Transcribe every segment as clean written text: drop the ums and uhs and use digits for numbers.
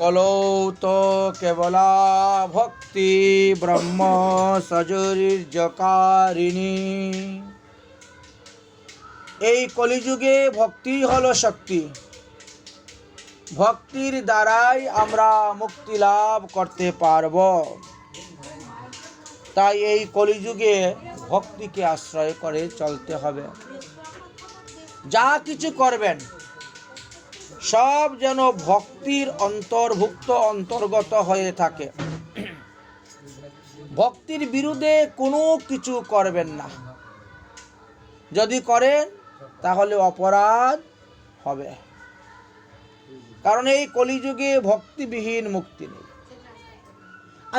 কলৌ তো কেবলা ভক্তি ব্রহ্ম সজরির্যকারিণী। এই কলিযুগে ভক্তি হলো শক্তি। ভক্তির দ্বারাই আমরা মুক্তি লাভ করতে পারব। তাই এই কলিযুগে ভক্তিকে আশ্রয় করে চলতে হবে। যা কিছু করবেন সব যেন ভক্তির অন্তর্গত হয়ে থাকে। ভক্তির বিরুদ্ধে কোনো কিছু করবেন না। যদি করেন তাহলে অপরাধ হবে। কারণ এই কলিযুগে ভক্তিবিহীন মুক্তি নেই।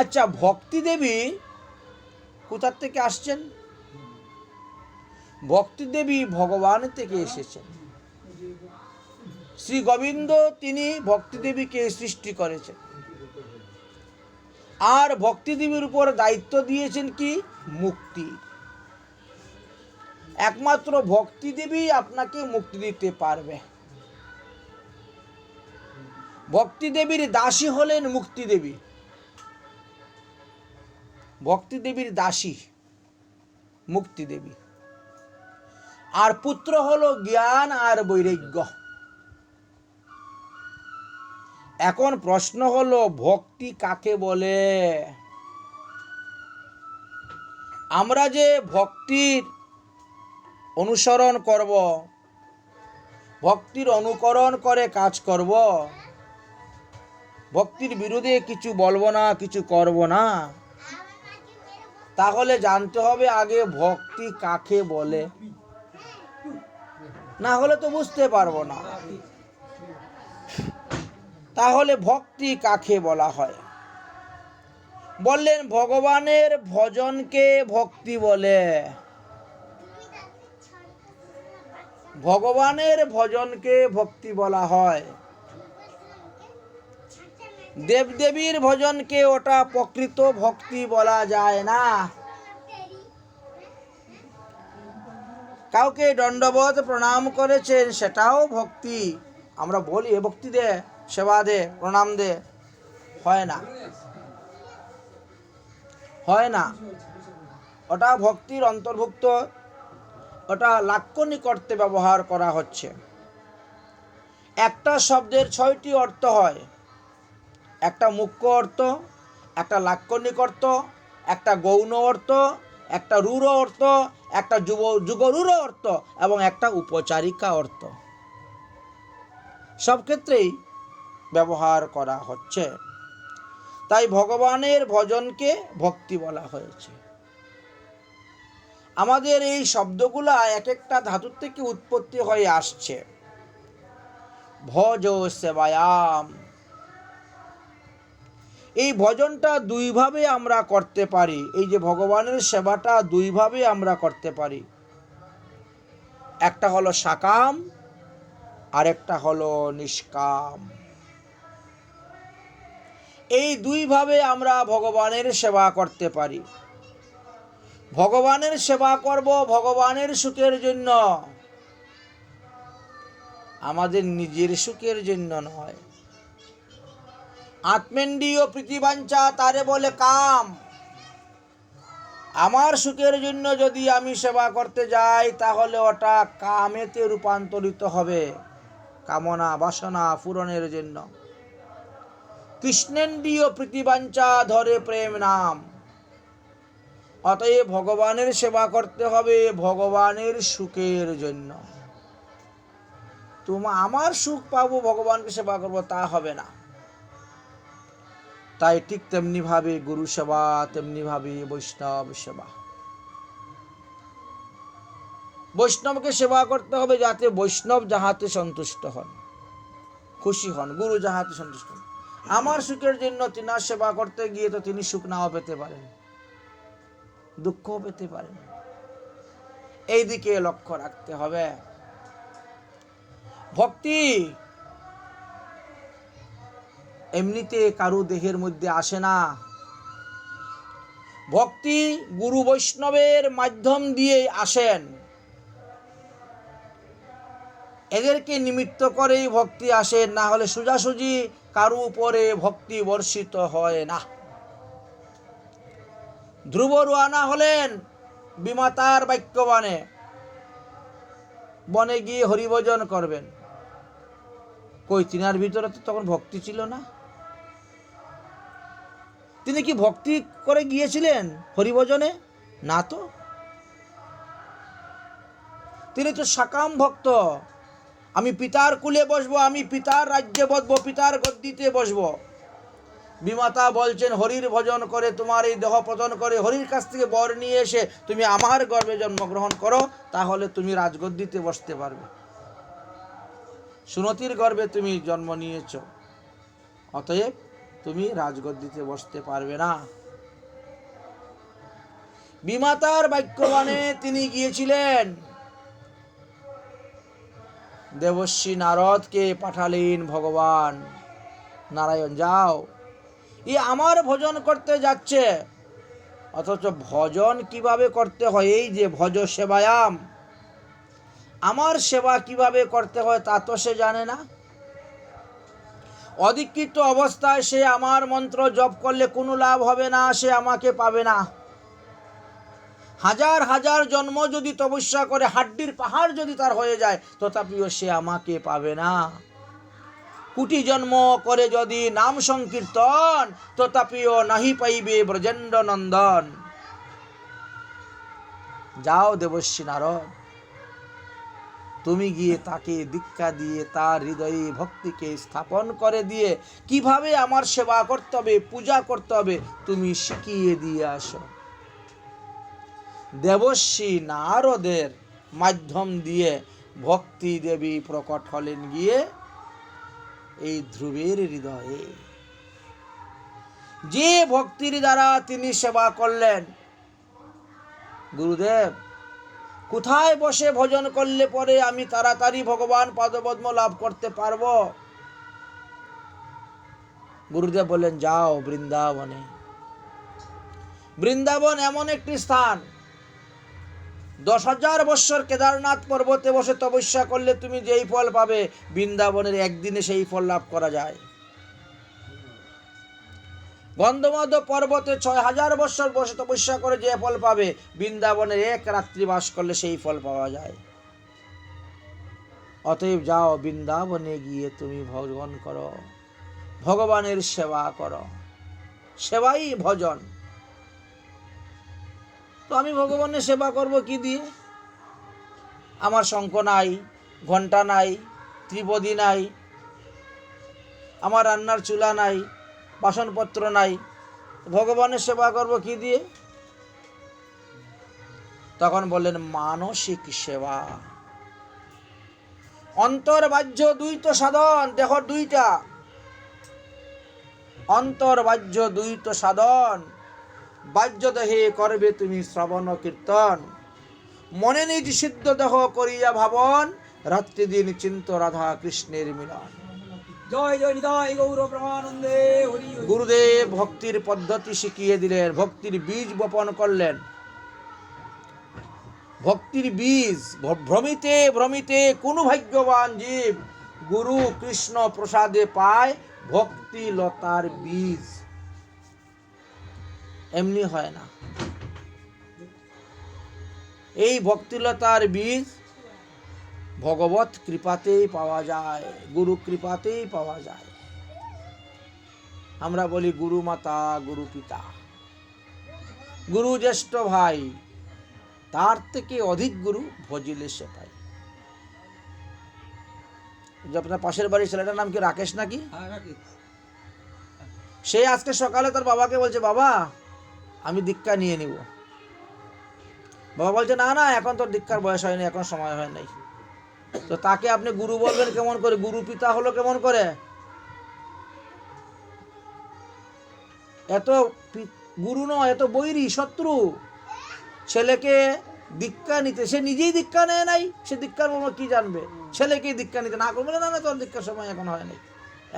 আচ্ছা, ভক্তি দেবী কোথা থেকে আসছেন? ভক্তি দেবী ভগবান থেকে এসেছেন। শ্রী গোবিন্দ তিনি ভক্তি দেবীকে সৃষ্টি করেছেন। আর ভক্তি দেবীর উপর দায়িত্ব দিয়েছেন কি? মুক্তি। একমাত্র ভক্তি দেবী আপনাকে মুক্তি দিতে পারবে। ভক্তি দেবীর দাসী হলেন মুক্তি দেবী। ভক্তি দেবীর দাসী মুক্তি দেবী। আর পুত্র হলো জ্ঞান আর বৈরাগ্য। এখন প্রশ্ন হলো, ভক্তি কাকে বলে? আমরা যে ভক্তির অনুসরণ করব, ভক্তির অনুকরণ করে কাজ করব, ভক্তির বিরুদ্ধে কিছু বলবো না, কিছু করব না, তাহলে জানতে হবে আগে ভক্তি কাকে বলে। না হলে তো বুঝতে পারবো না। তাহলে ভক্তি কাকে বলা হয়? বললেন ভগবানের ভজনকে ভক্তি বলে। ভগবানের ভজনকে ভক্তি বলা হয়। দেবদেবীর ভজনকে ওটা প্রকৃত ভক্তি বলা যায় না। কাউকে দণ্ডবোধ প্রণাম করেছেন, সেটাও ভক্তি। আমরা বলি ভক্তি দে, সেবা দে, প্রণাম দে, হয় না, হয় না। ওটা ভক্তির অন্তর্ভুক্ত। ওটা লাক্ষণিক অর্থে ব্যবহার করা হচ্ছে। একটা শব্দের 6টি অর্থ হয়। একটা মুখ্য অর্থ, একটা লাক্ষণিক অর্থ, একটা গৌণ অর্থ, একটা রূঢ় অর্থ, একটা যুগরূঢ় অর্থ এবং একটা উপচারিকা অর্থ। সব ক্ষেত্রেই ব্যবহার করা হচ্ছে। তাই ভগবানের ভজনকে ভক্তি বলা হয়েছে। আমাদের এই শব্দগুলা এক একটা ধাতুর থেকে উৎপত্তি হয়ে আসছে। ভজ সেবায়াম। এই ভজনটা দুইভাবে আমরা করতে পারি। এই যে ভগবানের সেবাটা দুইভাবে আমরা করতে পারি। একটা হলো সাকাম আর একটা হলো নিষ্কাম। এই দুইভাবে আমরা ভগবানের সেবা করতে পারি। ভগবানের সেবা করব ভগবানের সুখের জন্য, আমাদের নিজের সুখের জন্য নয়। আত্মেন্দ্রিয় প্রীতিবাঞ্ছা তারে বলে কাম। আমার সুখের জন্য যদি আমি সেবা করতে যাই তাহলে ওটা কামেতে রূপান্তরিত হবে, কামনা বাসনা পূরণের জন্য। কৃষ্ণেন্দ্রিয় প্রীতিবাঞ্ছা ধরে প্রেম নাম। অতএব ভগবানের সেবা করতে হবে ভগবানের সুখের জন্য। আমার সুখ পাবো ভগবানকে সেবা করব, তা হবে না। তাই ঠিক তেমনি ভাবে গুরু সেবা, তেমনি ভাবে বৈষ্ণব সেবা। বৈষ্ণবকে সেবা করতে হবে যাতে বৈষ্ণব যাহাতে সন্তুষ্ট হন, খুশি হন, গুরু যাহাতে সন্তুষ্ট হন। আমার সুখের জন্য তিনার সেবা করতে গিয়ে তো তিনি সুখ নাও পেতে পারেন, দুঃখও পেতে পারেন। এই দিকে লক্ষ্য রাখতে হবে। ভক্তি এমনিতে কারো দেহের মধ্যে আসে না। ভক্তি গুরু বৈষ্ণবের মাধ্যম দিয়ে আসেন। এদেরকে নিমিত্ত করেই ভক্তি আসে, না হলে সোজাসুজি কারো উপরে ভক্তি বর্ষিত হয় না। ধ্রুব রওনা হলেন বিমাতার বাক্যবাণে, বনে গিয়ে হরিভজন করবেন। কই তিনার ভিতরে তো তখন ভক্তি ছিল না। তিনি কি ভক্তি করে গিয়েছিলেন হরিভজনে? না তো, তিনি তো সাকাম ভক্ত। আমি পিতার কুলে বসবো, আমি পিতার রাজ্যে বসবো, পিতার গদ্দিতে বসবো। বিমাতা বলছেন হরির ভজন করে তোমার এই দেহ পতন করে হরির কাছ থেকে বর নিয়ে এসে তুমি আমার গর্ভে জন্মগ্রহণ করো, তাহলে তুমি রাজগদ্দিতে বসতে পারবে। সুনতির গর্ভে তুমি জন্ম নিয়েছ, অতএব তুমি রাজগদ্দিতে বসতে পারবে না। বিমাতার বাক্যবাণে তিনি গিয়েছিলেন। দেবর্ষি নারদকে পাঠালেন ভগবান নারায়ণ, যাও, ই আমার ভজন করতে যাচ্ছে, অথচ ভজন কিভাবে করতে হয়, এই যে ভজ সেবায়াম, আমার সেবা কিভাবে করতে হয় তা তো সে জানে না। অধিকৃত অবস্থায় সে আমার মন্ত্র জপ করলে কোনো লাভ হবে না, সে আমাকে পাবে না। হাজার হাজার জন্ম যদি তপস্যা করে হাড্ডির পাহাড় যদি তার হয়ে যায়, তথাপিও সে আমাকে পাবে না। কোটি জন্ম করে যদি নাম সংকীর্তন, তথাপিও নাহি পাইবে ব্রজেন্দ্র নন্দন। যাও দেবর্ষি নারদ, তুমি গিয়ে তাকে দীক্ষা দিয়ে তার হৃদয়ে ভক্তিকে স্থাপন করে দিয়ে কিভাবে আমার সেবা করতে হবে, পূজা করতে হবে, তুমি শিখিয়ে দিয়ে আসো। দেবর্ষি নারদের মাধ্যম দিয়ে ভক্তি দেবী প্রকট হলেন গিয়ে এই ধ্রুবের হৃদয়ে। যে ভক্তির দ্বারা তিনি সেবা করলেন, গুরুদেব কোথায় বসে ভজন করলে পরে আমি তাড়াতাড়ি ভগবান পাদপদ্ম লাভ করতে পারবো? গুরুদেব বললেন, যাও বৃন্দাবনে। বৃন্দাবন এমন একটি স্থান, 10,000 বৎসর কেদারনাথ পর্বতে বসে তপস্যা করলে তুমি যেই ফল পাবে, বৃন্দাবনের একদিনে সেই ফল লাভ করা যায়। গন্ধমাধ পর্বতে 6,000 বৎসর বসে তপস্যা করে যে ফল পাবে, বৃন্দাবনের এক রাত্রি বাস করলে সেই ফল পাওয়া যায়। অতএব যাও বৃন্দাবনে গিয়ে তুমি ভজন করো, ভগবানের সেবা করো, সেবাই ভজন। তো আমি ভগবানের সেবা করব কি দিয়ে? আমার শঙ্খ নাই, ঘণ্টা নাই, ত্রিপদী নাই, আমার রান্নার চুলা নাই, বাসনপত্র নাই, ভগবানের সেবা করব কি দিয়ে? তখন বললেন মানসিক সেবা। অন্তর বাহ্য দুইটা সাধন, দেখো দুইটা, অন্তর বাহ্য দুইটা সাধন। বাহ্য দেহে করবে তুমি শ্রবণ কীর্তন, মনে নিজ সিদ্ধ দেহ করিয়া ভাবন, রাত্রি দিন চিন্ত রাধা কৃষ্ণের মিলন। জয় জয় নিতাই গৌর প্রেমানন্দে হরি হরি। গুরুদেব ভক্তির পদ্ধতি শিখিয়ে দিলেন, ভক্তির বীজ বপন করলেন। ভক্তির বীজ ভ্রমিতে ভ্রমিতে কোন ভাগ্যবান জীব গুরু কৃষ্ণ প্রসাদে পায় ভক্তি লতার বীজ। এমনি হয় না। এই ভক্তিলতার বীজ ভগবত কৃপাতেই পাওয়া যায়, গুরু কৃপাতেই পাওয়া যায়। আমরা বলি গুরু মাতা, গুরু পিতা, গুরু জ্যেষ্ঠ ভাই, তার থেকে অধিক গুরু ভজিলে সে পাই। যে আপনার পাশের বাড়ির ছেলেটার নাম কি রাকেশ নাকি? সে আজকে সকালে তার বাবাকে বলছে, বাবা আমি দীক্ষা নিয়ে নিব। বাবা বলছে, না না এখন তোর দীক্ষার বয়স হয়নি, এখন সময় হয় নাই। তো তাকে আপনি গুরু বলবেন কেমন করে? গুরু পিতা হলো কেমন করে? এত গুরু নয়, এত বৈরী শত্রু। ছেলেকে দীক্ষা নিতে, সে নিজেই দীক্ষা নেয় নাই, সে দীক্ষার মর্ম কি জানবে? ছেলেকে দীক্ষা নিতে না করবে, না না তোর দীক্ষার সময় এখন হয় নাই,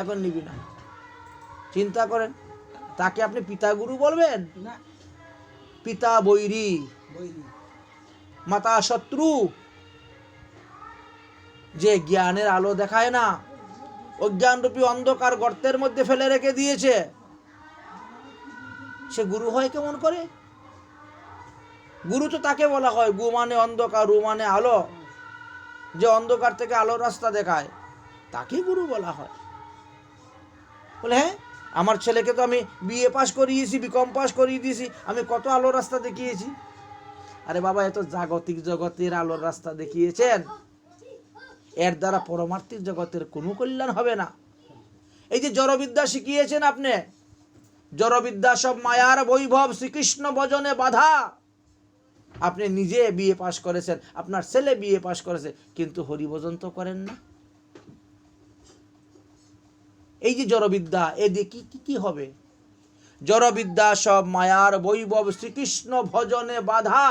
এখন নিবি না। চিন্তা করেন, তাকে আপনি পিতা গুরু বলবেন? না, পিতা বৈরী, মাতা শত্রু। যে জ্ঞানের আলো দেখায় না, অজ্ঞানরূপী অন্ধকার গর্তের মধ্যে ফেলে রেখে দিয়েছে, সে গুরু হয় কেমন করে? গুরু তো তাকে বলা হয়, গু মানে অন্ধকার, রু মানে আলো, যে অন্ধকার থেকে আলোর রাস্তা দেখায়, তাকে গুরু বলা হয়। বলে হ্যাঁ, আমার ছেলেকে তো আমি বিএ পাস করিয়েছি, বিকম পাস করিয়ে দিয়েছি, আমি কত আলোর রাস্তা দেখিয়েছি। আরে বাবা, এত জাগতিক জগতের আলোর রাস্তা দেখিয়েছেন, এর দ্বারা পরমার্থিক জগতের কোনো কল্যাণ হবে না। এই যে জড়বিদ্যা শিখিয়েছেন আপনি, জড়বিদ্যা সব মায়ার বৈভব, শ্রীকৃষ্ণ ভজনে বাধা। আপনি নিজে বিএ পাস করেছেন, আপনার ছেলে বিএ পাস করেছে, কিন্তু হরিভজন তো করেন না। এই যে জড়বিদ্যা, এ দিয়ে কি হবে? জড়বিদ্যা সব মায়ার বৈভব, শ্রীকৃষ্ণ ভজনে বাধা।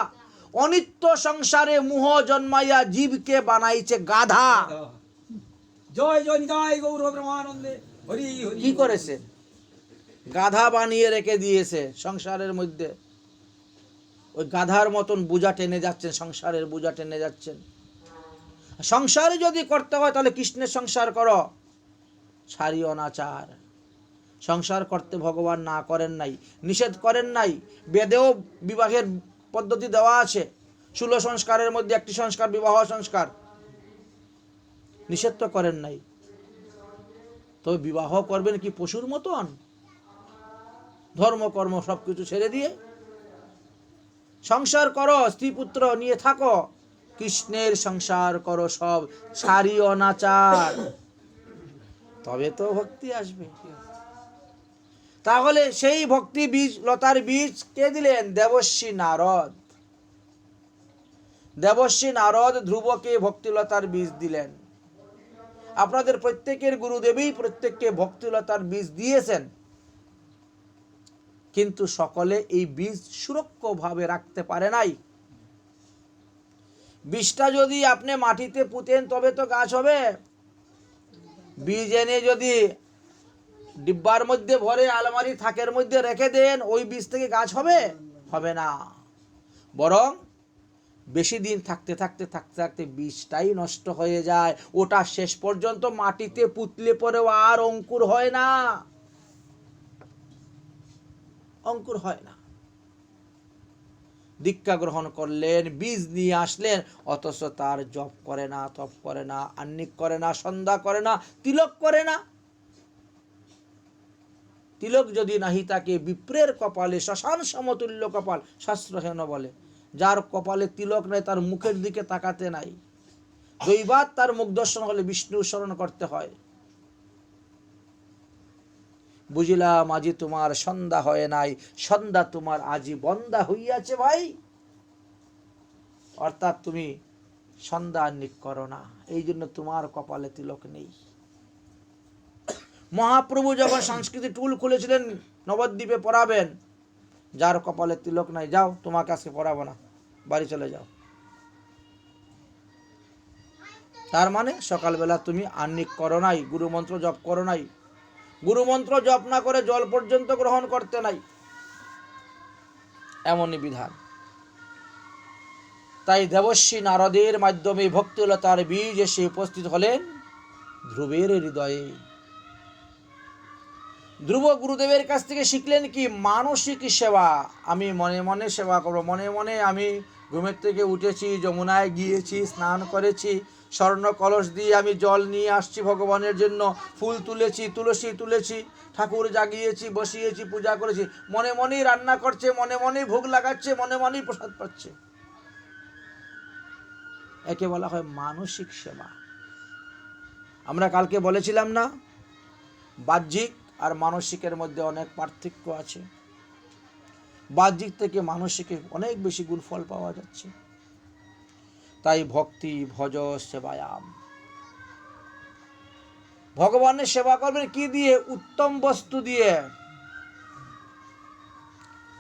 অনিত্য সংসারে মোহ জন্মাইয়া জীবকে বানাইছে গাধা। জয় জয় নিতাই গৌর প্রেমানন্দে। হরি হরি। কি করেছে? গাধা বানিয়ে রেখে দিয়েছে সংসারের মধ্যে। ওই গাধার মতন বোঝা টেনে যাচ্ছেন, সংসারের বোঝা টেনে যাচ্ছেন। সংসারে যদি করতে হয় তাহলে কৃষ্ণের সংসার করো, সারি অনাচার। সংসার করতে ভগবান না করেন নাই, নিষেধ করেন নাই। বেদেও বিবাহের পদ্ধতি দেওয়া আছে, 16 সংস্কারের মধ্যে একটি সংস্কার বিবাহ সংস্কার। নিষেধ তো করেন নাই। তবে বিবাহ করবেন কি পশুর মতন? ধর্মকর্ম সবকিছু ছেড়ে দিয়ে সংসার করো, স্ত্রী পুত্র নিয়ে থাকো, কৃষ্ণের সংসার করো, সব সারি অনাচার, তবে তো ভক্তি আসবে। তাহলে সেই ভক্তি বীজ, লতার বীজ কে দিলেন? দেবর্ষি নারদ। দেবর্ষি নারদ ধ্রুবকে ভক্তিলতার বীজ দিলেন। আপনাদের প্রত্যেকের গুরুদেবই প্রত্যেককে ভক্তিলতার বীজ দিয়েছেন, কিন্তু সকলে এই বীজ সুরক্ষিতভাবে রাখতে পারে নাই। বীজটা যদি আপনি মাটিতে পুঁতেন তবে তো গাছ হবে। বীজ এনে যদি ডিব্বার মধ্যে ভরে আলমারি থাকের মধ্যে রেখে দেন, ওই বীজ থেকে গাছ হবে? হবে না। বরং বেশি দিন থাকতে থাকতে থাকতে থাকতে বীজটাই নষ্ট হয়ে যায়। ওটা শেষ পর্যন্ত মাটিতে পুতলে পরেও আর অঙ্কুর হয় না, অঙ্কুর হয় না। দীক্ষা গ্রহণ করলেন, বীজ নিয়ে আসলেন, অথচ তার জপ করে না, তপ করে না, আহ্নিক করে না, সন্ধ্যা করে না, তিলক করে না। তিলক যদি নাহি তাকে বিপ্রের কপালে শ্মশান সমতুল্য কপাল, শাস্ত্র হেন বলে। যার কপালে তিলক নাই তার মুখের দিকে তাকাতে নাই। দৈবাত তার মুখ দর্শন হলে বিষ্ণু স্মরণ করতে হয়। বুঝিলাম আজি তোমার সন্ধ্যা হয় নাই, সন্ধ্যা তোমার আজি বন্দা হইয়াছে ভাই। অর্থাৎ তুমি সন্ধ্যা আহ্নিক করো না, এই জন্য তোমার কপালে তিলক নেই। মহাপ্রভু যখন সংস্কৃতি টুল খুলেছিলেন নবদ্বীপে পড়াবেন, যার কপালে তিলক নাই, যাও তোমাকে আজকে পড়াবো না, বাড়ি চলে যাও। তার মানে সকালবেলা তুমি আহ্নিক করো নাই, গুরুমন্ত্র জপ করো নাই। গুরুমন্ত্র জপ না করে জল পর্যন্ত গ্রহণ করতে নাই, এমনই বিধান। তাই দেবর্ষি নারদের মাধ্যমে ভক্তিলতার বীজ এসে উপস্থিত হলেন ধ্রুবের হৃদয়ে। ধ্রুব গুরুদেবের কাছ থেকে শিখলেন কি? মানসিক সেবা। আমি মনে মনে সেবা করব। মনে মনে আমি ঘুমের থেকে উঠেছি, যমুনায় গিয়েছি, স্নান করেছি, স্বর্ণ কলস দিয়ে আমি জল নিয়ে আসছি ভগবানের জন্য, ফুল তুলেছি, তুলসী তুলেছি, ঠাকুর জাগিয়েছি, বসিয়েছি, পূজা করেছি। মনে মনেই রান্না করছে, মনে মনেই ভোগ লাগাচ্ছে, মনে মনেই প্রসাদ পাচ্ছে। একে বলা হয় মানসিক সেবা। আমরা কালকে বলেছিলাম না, বাহ্যিক আর মানসিকের মধ্যে অনেক পার্থক্য আছে। বাহ্যিক থেকে মানসিকে অনেক বেশি গুণ ফল পাওয়া যাচ্ছে। তাই ভক্তি ভজ সেবায়াম। ভগবানের সেবা করবেন কি দিয়ে? উত্তম বস্তু দিয়ে।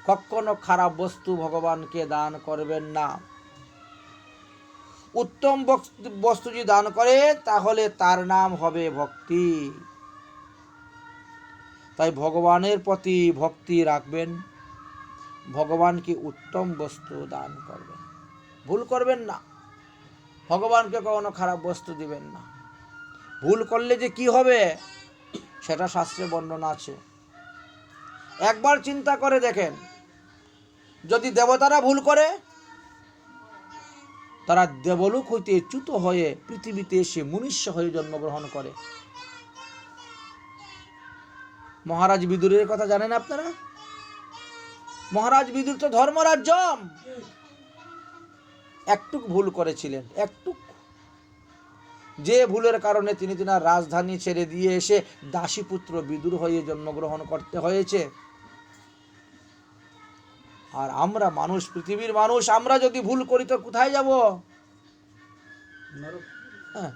কখনো খারাপ বস্তু ভগবানকে দান করবেন না। উত্তম বস্তু যদি দান করে তাহলে তার নাম হবে ভক্তি। তাই ভগবানের প্রতি ভক্তি রাখবেন, ভগবানকে উত্তম বস্তু দান করবেন, ভুল করবেন না। ভগবানকে কখনো খারাপ বস্তু দিবেন না। ভুল করলে যে কি হবে সেটা শাস্ত্রে বর্ণনা আছে। একবার চিন্তা করে দেখেন, যদি দেবতারা ভুল করে, তারা দেবলোক হইতে চ্যুত হয়ে পৃথিবীতে এসে মনুষ্য হয়ে জন্মগ্রহণ করে। মহারাজ বিদুরের কথা জানেন আপনারা? মহারাজ বিদুর তো ধর্মরাজ্যম, একটুক ভুল করেছিলেন, একটুক। যে ভুলের কারণে তিনি তিনার রাজধানী ছেড়ে দিয়ে এসে দাসীপুত্র বিদুর হয়ে জন্মগ্রহণ করতে হয়েছে। আর আমরা মানুষ, পৃথিবীর মানুষ, আমরা যদি ভুল করি তো কোথায় যাব? হ্যাঁ,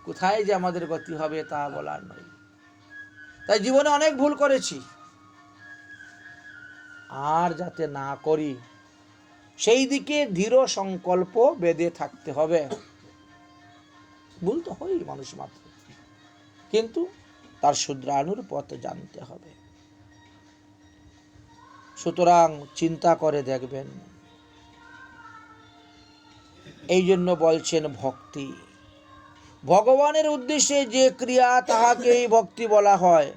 কোথায় যে আমাদের গতি হবে তা বলার নয়। তাই জীবনে অনেক ভুল করেছি, আর যাতে না করি সেই দিকে দৃঢ় সংকল্প বেঁধে থাকতে হবে। ভুল তো হয় মানুষ মাত্র, কিন্তু তার শুধরানোর পথ জানতে হবে। সুতরাং চিন্তা করে দেখবেন। এই জন্য বলছেন ভক্তি, ভগবানের উদ্দেশ্যে যে ক্রিয়া তাহাকেই ভক্তি বলা হয়,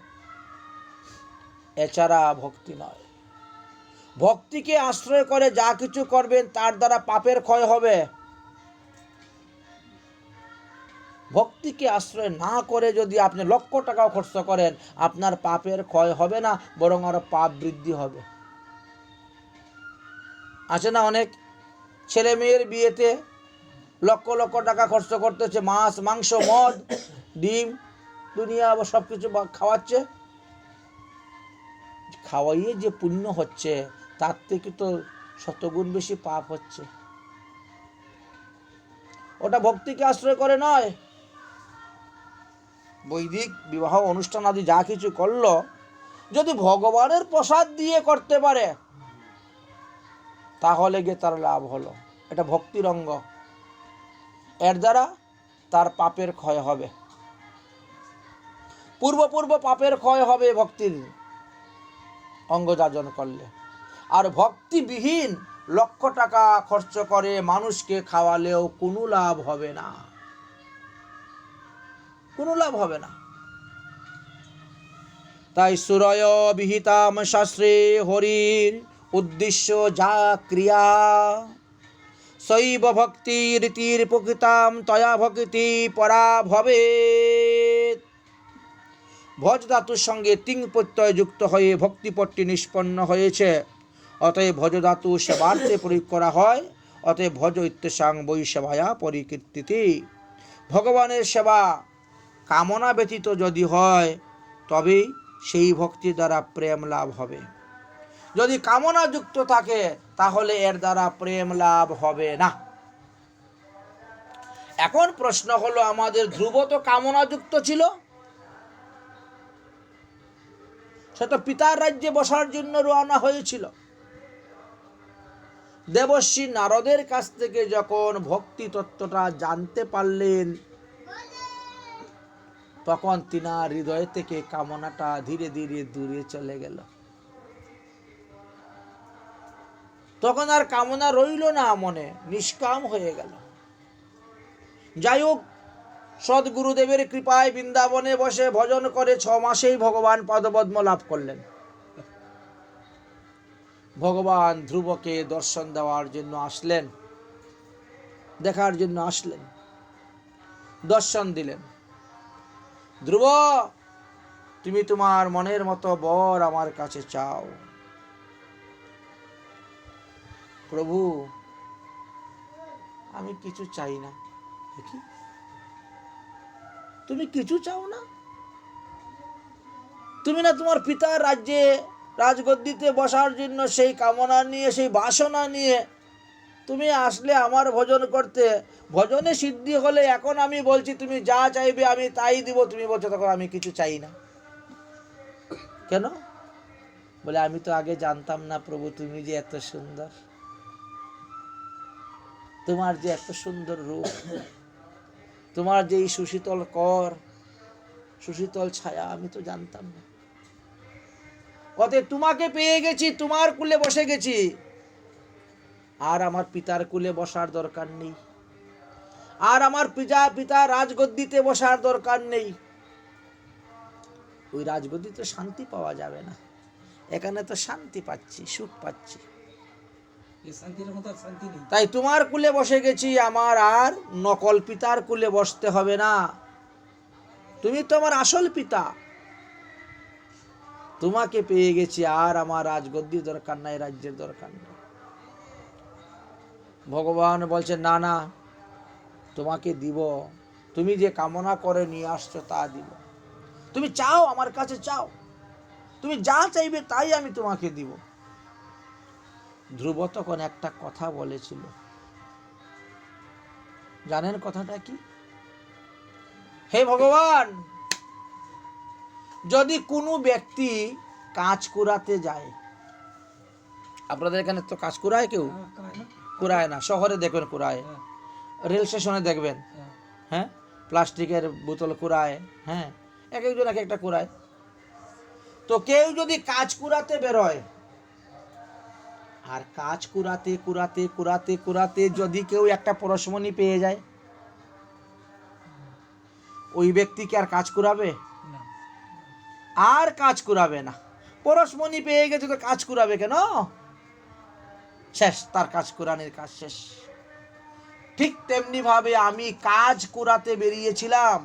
এছাড়া ভক্তি নয়। ভক্তিকে আশ্রয় করে যা কিছু করবেন তার দ্বারা পাপের ক্ষয় হবে। ভক্তিকে আশ্রয় না করে যদি আপনি লক্ষ টাকাও খরচ করেন, আপনার পাপের ক্ষয় হবে না, বরং আরো পাপ বৃদ্ধি হবে। আছে না অনেক ছেলে মেয়ের বিয়েতে লক্ষ লক্ষ টাকা খরচ করতেছে, মাছ, মাংস, মদ, ডিম, দুনিয়া আবার সব কিছু খাওয়াচ্ছে। খাওয়াইয়ে যে পুণ্য হচ্ছে তার থেকে তো শতগুণ বেশি পাপ হচ্ছে। ওটা ভক্তিকে আশ্রয় করে নয়। বৈদিক বিবাহ অনুষ্ঠান আদি যা কিছু করলো, যদি ভগবানের প্রসাদ দিয়ে করতে পারে তাহলে গিয়ে তার লাভ হলো। এটা ভক্তির অঙ্গ, এর দ্বারা তার পাপের ক্ষয় হবে। পূর্ব পাপের ক্ষয় হবে ভক্তির অঙ্গ যাজন করলে। আর ভক্তিবিহীন লক্ষ টাকা খরচ করে মানুষকে খাওয়ালেও কোনো লাভ হবে না, কোনো লাভ হবে না। তাই সুরয় বিহিতাম শাস্ত্রে হরির উদ্দেশ্য যা ক্রিয়া, শৈব ভক্তি রীতির প্রকৃতাম তয়া ভক্তি পরা ভবেৎ। ভজ ধাতুর সঙ্গে তিং প্রত্যয় যুক্ত হয়ে ভক্তিপট্টি নিষ্পন্ন হয়েছে, অতএব ভজ ধাতু সেবার্থে প্রয়োগ করা হয়। অতএব ভজ ইত্যসাং বৈ সেবায়া পরিকীর্তিতে। ভগবানের সেবা কামনা ব্যতীত যদি হয় তবেই সেই ভক্তি দ্বারা প্রেম লাভ হবে। যদি কামনা যুক্ত থাকে তাহলে এর দ্বারা প্রেম লাভ হবে না। এখন প্রশ্ন হলো, আমাদের ধ্রুব তো কামনা যুক্ত ছিল, সে তো পিতার রাজ্যে বসার জন্য রওনা হয়েছিল। দেবর্ষি নারদের কাছ থেকে যখন ভক্তি তত্ত্বটা জানতে পারলেন, তখন তিনার হৃদয় থেকে কামনাটা ধীরে ধীরে দূরে চলে গেল। তখন আর কামনা রইল না মনে, নিষ্কাম হয়ে গেল। যাই হোক, সদ্গুরুদেবের কৃপায় বৃন্দাবনে বসে ভজন করে 6 মাসেই ভগবান পদপদ্ম লাভ করলেন। ভগবান ধ্রুবকে দর্শন দেওয়ার জন্য আসলেন, দেখার জন্য আসলেন, দর্শন দিলেন। ধ্রুব, তুমি তোমার মনের মতো বর আমার কাছে চাও। প্রভু, আমি কিছু চাই না। দেখি, তুমি কিছু চাও না? তুমি না তোমার পিতার রাজ্যে রাজগদ্দিতে বসার জন্য সেই কামনা নিয়ে, সেই বাসনা নিয়ে তুমি আসলে আমার ভজন করতে। ভজনে সিদ্ধি হলে এখন আমি বলছি তুমি যা চাইবে আমি তাই দিব, তুমি বলছো তখন আমি কিছু চাই না। কেন? বলে আমি তো আগে জানতাম না প্রভু তুমি যে এত সুন্দর, তোমার যে এত সুন্দর রূপ, তোমার যে এই সুশীতল কর, সুশীতল ছায়া, আমি তো জানতাম না। অতএব তোমাকে পেয়ে গেছি, তোমার কুলে বসে গেছি, আর আমার পিতার কুলে বসার দরকার নেই। আর আমার পিতা রাজগদ্দিতে বসার দরকার নেই। ওই রাজগদ্দিতে শান্তি পাওয়া যাবে না, এখানে তো শান্তি পাচ্ছি, সুখ পাচ্ছি। এই শান্তির মতো আর শান্তি নেই। তাই তোমার কুলে বসে গেছি, আমার আর নকল পিতার কুলে বসতে হবে না। তুমি তো আমার আসল পিতা, তোমাকে পেয়ে গেছি, আর আমার রাজগদ্দির দরকার নাই, রাজ্যের দরকার নেই। ভগবান বলছেন না না, তোমাকে দিব, তুমি যে কামনা করে নিয়ে আসছো তা দিব। তুমি চাও, আমার কাছে চাও, তুমি যা চাইবে তাই আমি তোমাকে দিব। ধ্রুব তখন একটা কথা বলেছিল, জানেন কথাটা কি? হে ভগবান, যদি কোনো ব্যক্তি কাজ কুড়াতে যায়, আপনাদের এখানে তো কাজ কুড়ায় কেউ? কুড়ায় না, শহরে দেখবেন কুড়ায়, রেল স্টেশনে দেখবেন, হ্যাঁ, প্লাস্টিকের বোতল কুড়ায়, হ্যাঁ, এক একজন এক একটা কুড়ায়। তো কেউ যদি কাজ কুড়াতে বেরোয়, আর কাজ কুড়াতে কুড়াতে কুড়াতে কুড়াতে যদি কেউ একটা পরশমণি পেয়ে যায়, ওই ব্যক্তিকে আর কাজ কুড়াবে? আর কাজ কুড়াবে না। পরশমণি পেয়ে গেছে তো কাজ কুড়াবে কেন? শেষ, তার কাজ কুড়ানোর কাজ শেষ। ঠিক তেমনি ভাবে আমি কাজ কুড়াতে বেরিয়েছিলাম,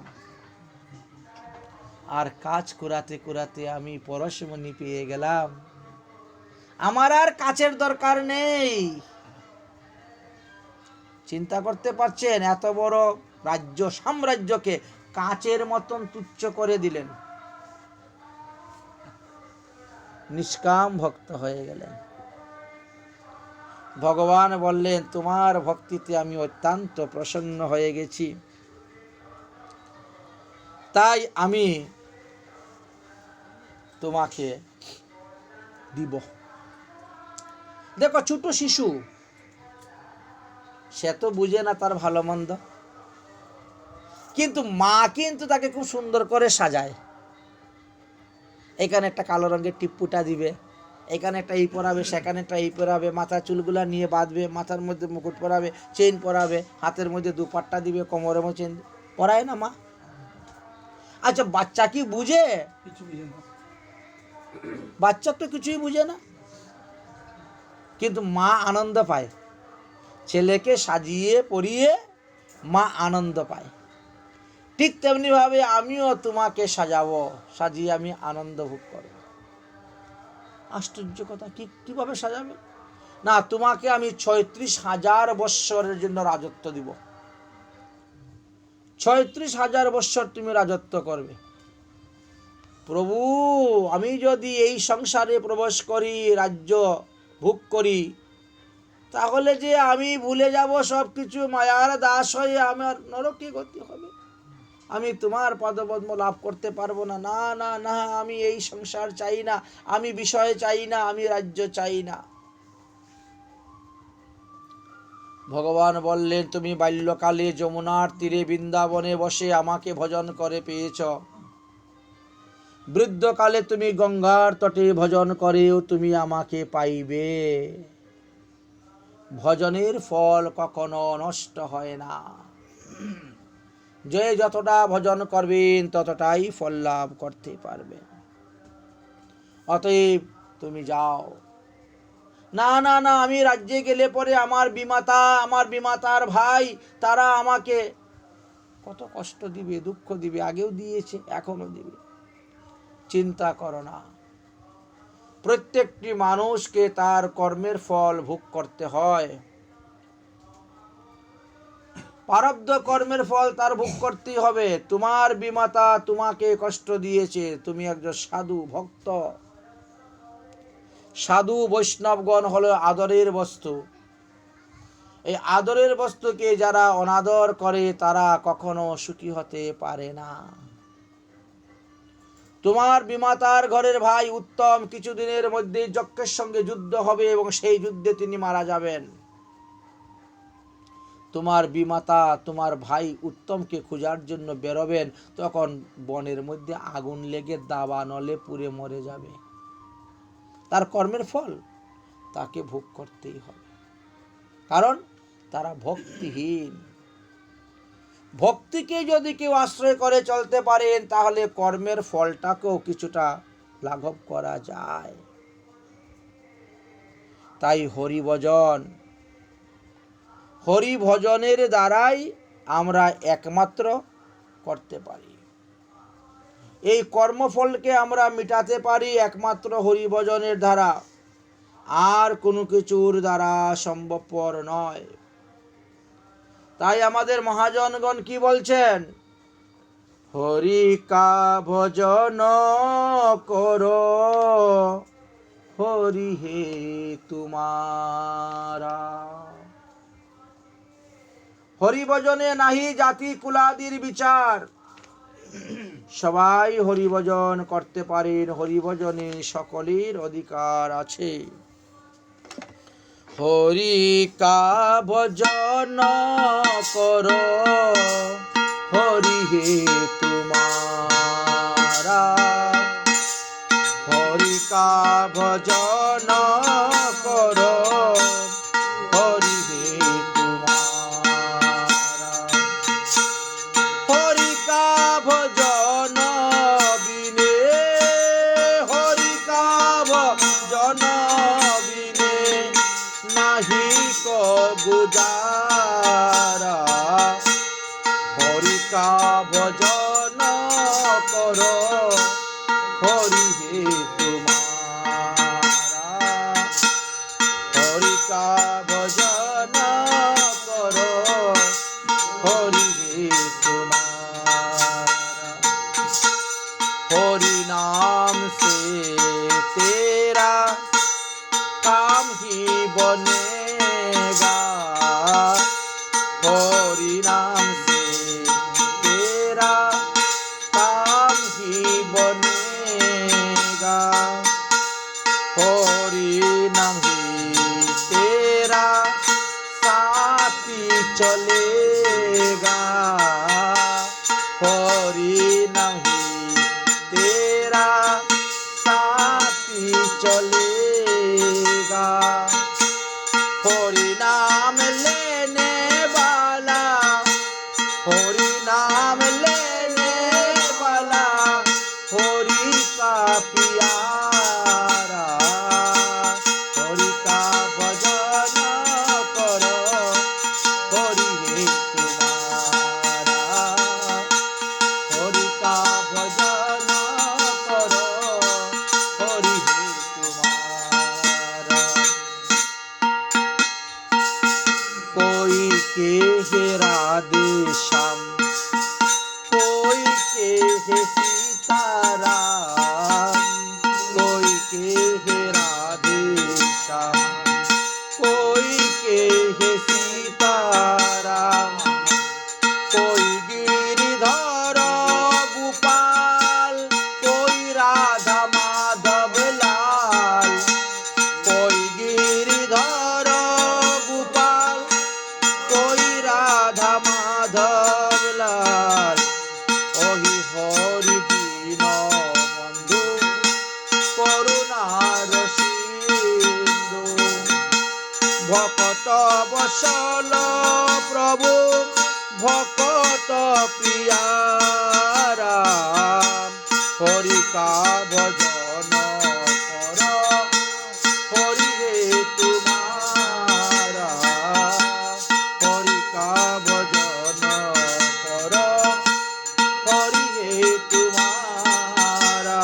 আর কাজ কুড়াতে কুড়াতে আমি পরশমণি পেয়ে গেলাম, আমার আর কাজের দরকার নেই। চিন্তা করতে পারছেন? এত বড় রাজ্য, সাম্রাজ্যকে কাচের মতন তুচ্ছ করে দিলেন, নিষ্কাম ভক্ত হয়ে গেলেন। ভগবান বললেন, তোমার ভক্তিতে আমি অত্যন্ত প্রসন্ন হয়ে গেছি, তাই আমি তোমাকে দিব। দেখো, ছোট শিশু, সে তো বুঝে না তার ভালো মন্দ, কিন্তু মা কিন্তু তাকে খুব সুন্দর করে সাজায়। এখানে একটা কালো রঙের টিপ্পুটা দিবে, এখানে একটা এই পরাবে, সেখানে একটা এই পরাবে, মাথার চুলগুলা নিয়ে বাঁধবে, মাথার মধ্যে মুকুট পরাবে, চেইন পরাবে, হাতের মধ্যে দুপাট্টা দিবে, কোমরের মধ্যে চেইন পরায় না মা? আচ্ছা, বাচ্চা কি বুঝে? কিছু বুঝে না, বাচ্চা তো কিছুই বুঝে না, কিন্তু মা আনন্দ পায়। ছেলেকে সাজিয়ে পরিয়ে মা আনন্দ পায়। ঠিক তেমনি ভাবে আমিও তোমাকে সাজাবো, সাজিয়ে আমি আনন্দ ভোগ করব। আশ্চর্য কথা, কিভাবে সাজাবে? না, তোমাকে আমি ৩৬,০০০ বৎসরের জন্য রাজত্ব দিব। ৩৬,০০০ বৎসর তুমি রাজত্ব করবে। প্রভু, আমি যদি এই সংসারে প্রবেশ করি, রাজ্য ভোগ করি, তাহলে যে আমি ভুলে যাব সব কিছু, মায়ার দাস হয়ে আমার নরকে গতি হবে, আমি তোমার পদপদ্ম লাভ করতে পারবো না। না না না, আমি এই সংসার চাই না, আমি বিষয় চাই না, আমি রাজ্য চাই না। ভগবান বললেন, তুমি বাল্যকালে যমুনার তীরে বৃন্দাবনে বসে আমাকে ভজন করে পেয়েছ, বৃদ্ধকালে তুমি গঙ্গার তটে ভজন করেও তুমি আমাকে পাইবে। ভজনের ফল কখনো নষ্ট হয় না, যে যতটা ভজন করবেন ততটাই ফল লাভ করতে পারবেন। অতএব তুমি যাও। না না না, আমি রাজ্যে গেলে পরে আমার বিমাতা, আমার বিমাতার ভাই, তারা আমাকে কত কষ্ট দিবে, দুঃখ দিবে, আগেও দিয়েছে, এখনো দিবে। চিন্তা করো না, প্রত্যেকটি মানুষকে তার কর্মের ফল ভোগ করতে হয়। প্রারব্ধ কর্মের ফল তার ভোগ করতেই হবে। তোমার বিমাতা তোমাকে কষ্ট দিয়েছে, তুমি একজন সাধু ভক্ত। সাধু বৈষ্ণবগণ হলো আদরের বস্তু। এই আদরের বস্তুকে যারা অনাদর করে তারা কখনো সুখী হতে পারে না। তোমার বিমাতার ঘরের ভাই উত্তম কিছুদিনের মধ্যে যক্ষের সঙ্গে যুদ্ধ হবে এবং সেই যুদ্ধে তিনি মারা যাবেন। তোমার বিমাতা তোমার ভাই উত্তমকে খোঁজার জন্য বেরোবেন, তখন বনের মধ্যে আগুন লেগে দাবা নলে পুড়ে মরে যাবে। তার কর্মের ফল তাকে ভোগ করতেই হবে, কারণ তারা ভক্তিহীন। ভক্তিকে যদি কেউ আশ্রয় করে চলতে পারেন তাহলে কর্মের ফলটাকেও কিছুটা লাঘব করা যায়। তাই হরি ভজনের দ্বারাই আমরা একমাত্র করতে পারি। এই কর্মফলকে আমরা মিটাতে পারি একমাত্র হরি ভজনের দ্বারা, আর কোনো কিছুর দ্বারা সম্ভবপর নয়। তাই আমাদের মহাজনগণ কি বলছেন? হরি কা ভজন করো, হরি হে তুমারা। হরি ভজনে নাহি জাতি কুলাদির বিচার। সবাই হরি ভজন করতে পারেন, হরি ভজনে সকলের অধিকার আছে। হরি কা ভজন করো, হরি হে তুমারা। হরি কা ভজন করো, হরি হে তুমারা। হরি কা ভজন বিনে, হরি কা ভজন বিনে নাহি কো গুজারা। হরি কা ভজন করো, হরি হে তুমারা। হরি কা ভজন করো, হরি হে তুমারা। हरि नाम से तेरा काम ही बनेगा। हरि नाम से तेरा काम ही बनेगा। हरि नाम ही तेरा साथी चलेगा। हरि नाम ही तेरा साथी चलेगा। हरि नाम लेने वाला, हरि नाम लेने वाला, हरि का प्यारा। हरि का भजन करो, हरि हे तुम्हारा। हरि का भजन करो, हरि हे तुम्हारा। कोई के हे राधे श्याम, कोई के हे सीताराम। कोई के हे राधे श्याम, कोई के हे सीताराम। कोई गिरिधर गोपाल, कोई राधा माधव लाल। कोई गिरिधर गोपाल, कोई राधा माधव लाल। ओहि हरि दीन बंधु, करुणार सिंधु। भक्त बसल प्रभु, भक्त प्यारा। हरि का भजन करो, हरि हे तुम्हारा। हरि का भजन करो, हरि हे तुम्हारा।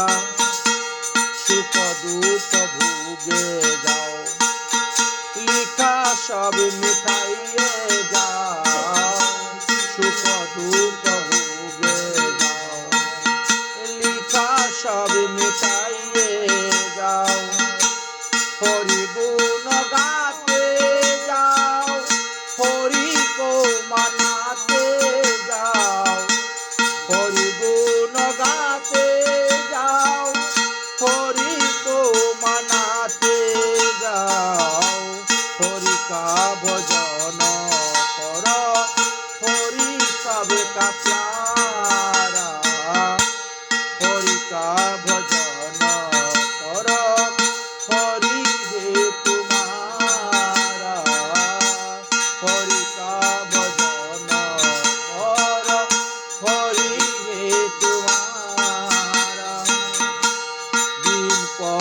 सुख दुख भोगे जाओ, लिखा सब मिठाइए जाओ। सुख दुख भोगे जाओ, लिखा सब मिठाइए जाओ। हरि गुण गाते जाओ, हरि को मनाते जाओ। हरि गुण गाते जाओ, हरि को मनाते जाओ। हरि का भजन करो, हरि सबका प्यारा।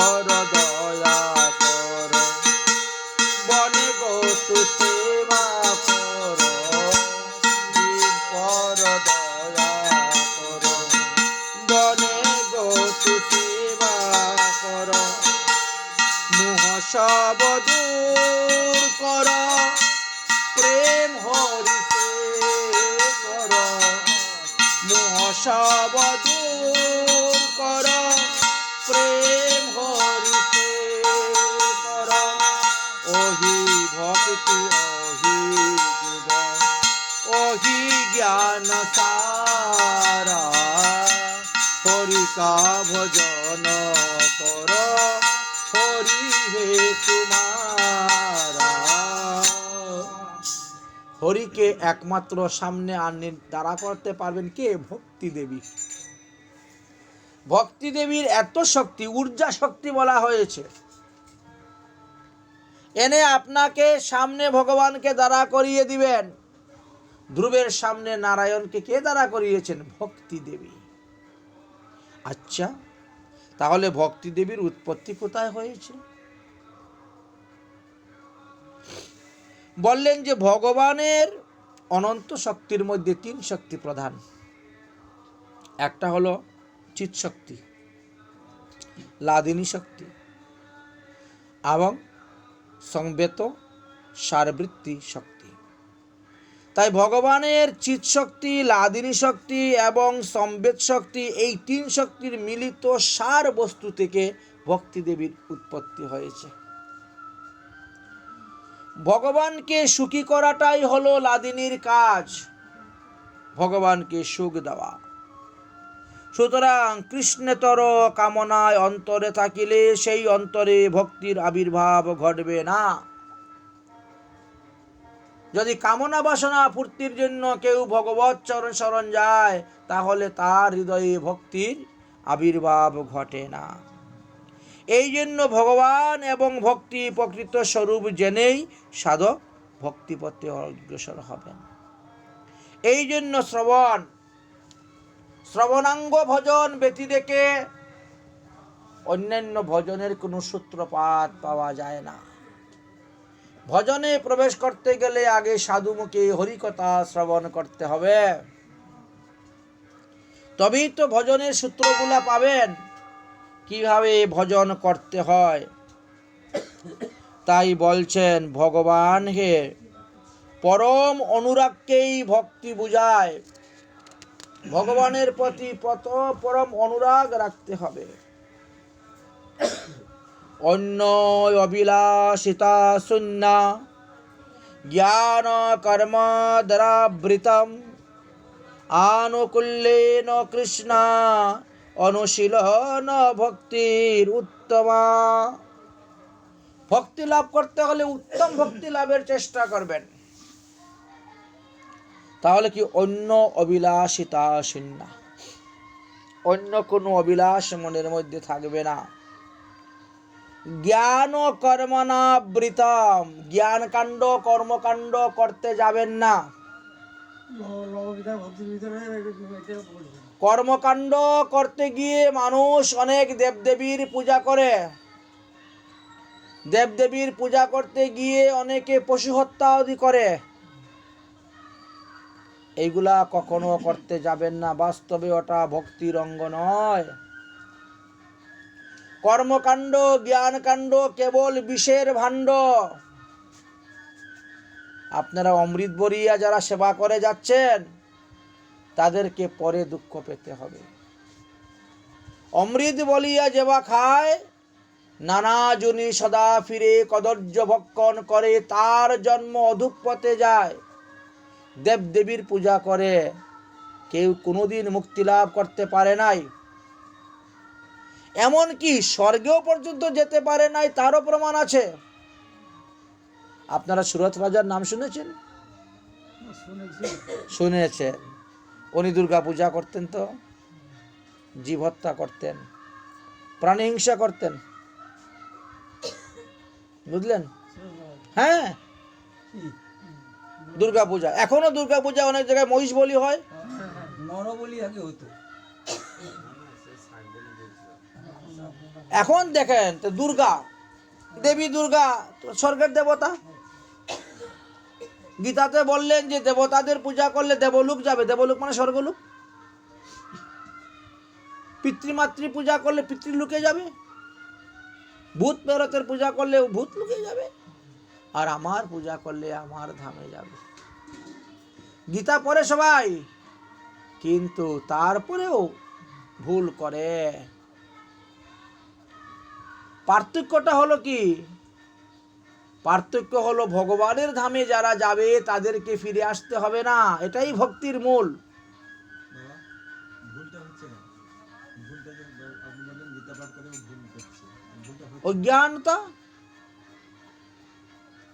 পর দয়া কর, বনে গোতু সেবা কর, জীব পর দয়া কর, বনে গোতু সেবা কর, মোহ সব দূর কর, প্রেম হরিতে কর, মোহ সব দূর কর, প্রেম হরিতে কর, ওহি ভক্তি ওহি জীবন ওহি জ্ঞান সারা, হরিকা ভজন কর, হরি হে তুমারা। হরিকে একমাত্র সামনে আনলে দাঁড়া করতে পারবেন কে? ভক্তি দেবী। ভক্তি দেবীর এত শক্তি, ঊর্জা শক্তি বলা হয়েছে, এনে আপনাকে সামনে ভগবানকে দাঁড়া করিয়ে দিবেন। ধ্রুবের সামনে নারায়ণকে কে দাঁড়া করিয়েছেন? ভক্তি দেবী। আচ্ছা, তাহলে ভক্তি দেবীর উৎপত্তি কোথায় হয়েছে? বললেন যে ভগবানের অনন্ত শক্তির মধ্যে তিন শক্তি প্রধান। একটা হলো চিৎ শক্তি, লাদিনী শক্তি এবং সংবেত সারবৃত্তি শক্তি। তাই ভগবানের চিৎ শক্তি, লাদিনী শক্তি এবং সংবেদ শক্তি, এই তিন শক্তির মিলিত সার বস্তু থেকে ভক্তি দেবীর উৎপত্তি হয়েছে। ভগবানকে সুখী করাটাই হলো লাদিনীর কাজ, ভগবানকে সুখ দেওয়া। সুতরাং কৃষ্ণেতর কামনায় অন্তরে থাকিলে সেই অন্তরে ভক্তির আবির্ভাব ঘটবে না। যদি কামনা বাসনা পূর্তির জন্য কেউ ভগবৎ চরণ শরণ যায়, তাহলে তার হৃদয়ে ভক্তির আবির্ভাব ঘটে না। এই জন্য ভগবান এবং ভক্তি প্রকৃত স্বরূপ জেনেই সাধক ভক্তিপথে অগ্রসর হবেন। এই জন্য শ্রবণাঙ্গ ভজন ব্যতি রেখে অন্যান্য ভজনের কোনো সূত্রপাত পাওয়া যায় না। ভজনে প্রবেশ করতে গেলে আগে সাধুমুখে হরিকথা শ্রবণ করতে হবে, তবেই তো ভজনের সূত্রগুলা পাবেন, কিভাবে ভজন করতে হয়। তাই বলছেন ভগবান হে পরম অনুরাগকেই ভক্তি বুঝায়। ভগবানের প্রতি পরম অনুরাগ রাখতে হবে। অন্য অবিলাসিতা শূন্য জ্ঞান কর্ম দ্বারাবৃতম আনুকূল্যেন কৃষ্ণ অনুশীলন ভক্তির উত্তমা। ভক্তি লাভ করতে হলে উত্তম ভক্তি লাভের চেষ্টা করবেন। তাহলে কি অন্য অবিলাসিতা শূন্য, অন্য কোনো অভিলাষ মনের মধ্যে থাকবে না। জ্ঞান কর্মণাবৃতম, জ্ঞান কাণ্ড কর্মকাণ্ড করতে যাবেন না। কর্মকাণ্ড করতে গিয়ে মানুষ অনেক দেবদেবীর পূজা করে, দেবদেবীর পূজা করতে গিয়ে অনেকে পশু হত্যা আদি করে। এইগুলা কখনো করতে যাবেন না, বাস্তবে ওটা ভক্তির অঙ্গ নয়। কর্মকাণ্ড জ্ঞানকাণ্ড কেবল বিষের ভাণ্ড। আপনারা অমৃত বরিয়া যারা সেবা করে যাচ্ছেন, তাদেরকে পরে দুঃখ পেতে হবে। অমৃত বলিয়া যেবা খায়, নানা জনি সদা ফিরে কদর্য ভক্ষণ করে, তার জন্ম অধঃপথে যায়। দেবদেবীর পূজা করে কেউ কোনোদিন মুক্তি লাভ করতে পারে নাই, এমনকি স্বর্গেও পর্যন্ত যেতে পারে নাই, তারও প্রমাণ আছে। আপনারা সুরত রাজার নাম শুনেছেন? শুনেছেন। উনি দুর্গা পূজা করতেন, তো জীব হত্যা করতেন, প্রাণী হিংসা করতেন, বুঝলেন? হ্যাঁ, দুর্গা পূজা, এখনো দুর্গা পূজা অনেক জায়গায় মহিষ বলি হয়, নর বলি আগে হতো। এখন দেখেন তো দুর্গা, দেবী দুর্গা তো স্বর্গের দেবতা। গীতাতে বললেন যে দেবতাদের পূজা করলে দেবলোক যাবে, দেবলোক মানে স্বর্গলোক। পিতৃমাতৃ পূজা করলে পিতৃলোকে যাবে, ভূত প্রেরতের পূজা করলে ভূত লোকে যাবে, আর আমার পূজা করলে আমার ধামে যাবে। গীতা পড়ে সবাই, কিন্তু তারপরেও ভুল করে। পার্থক্যটা হলো কি? পার্থক্য হলো ভগবানের ধামে যারা যাবে তাদেরকে ফিরে আসতে হবে না, এটাই ভক্তির মূল। বাবা, ভুলটা হচ্ছে না। ভুলটা যে আপনি বললেন গীতা পাঠ করে ভুল করছে, ভুলটা হচ্ছে অজ্ঞানতা।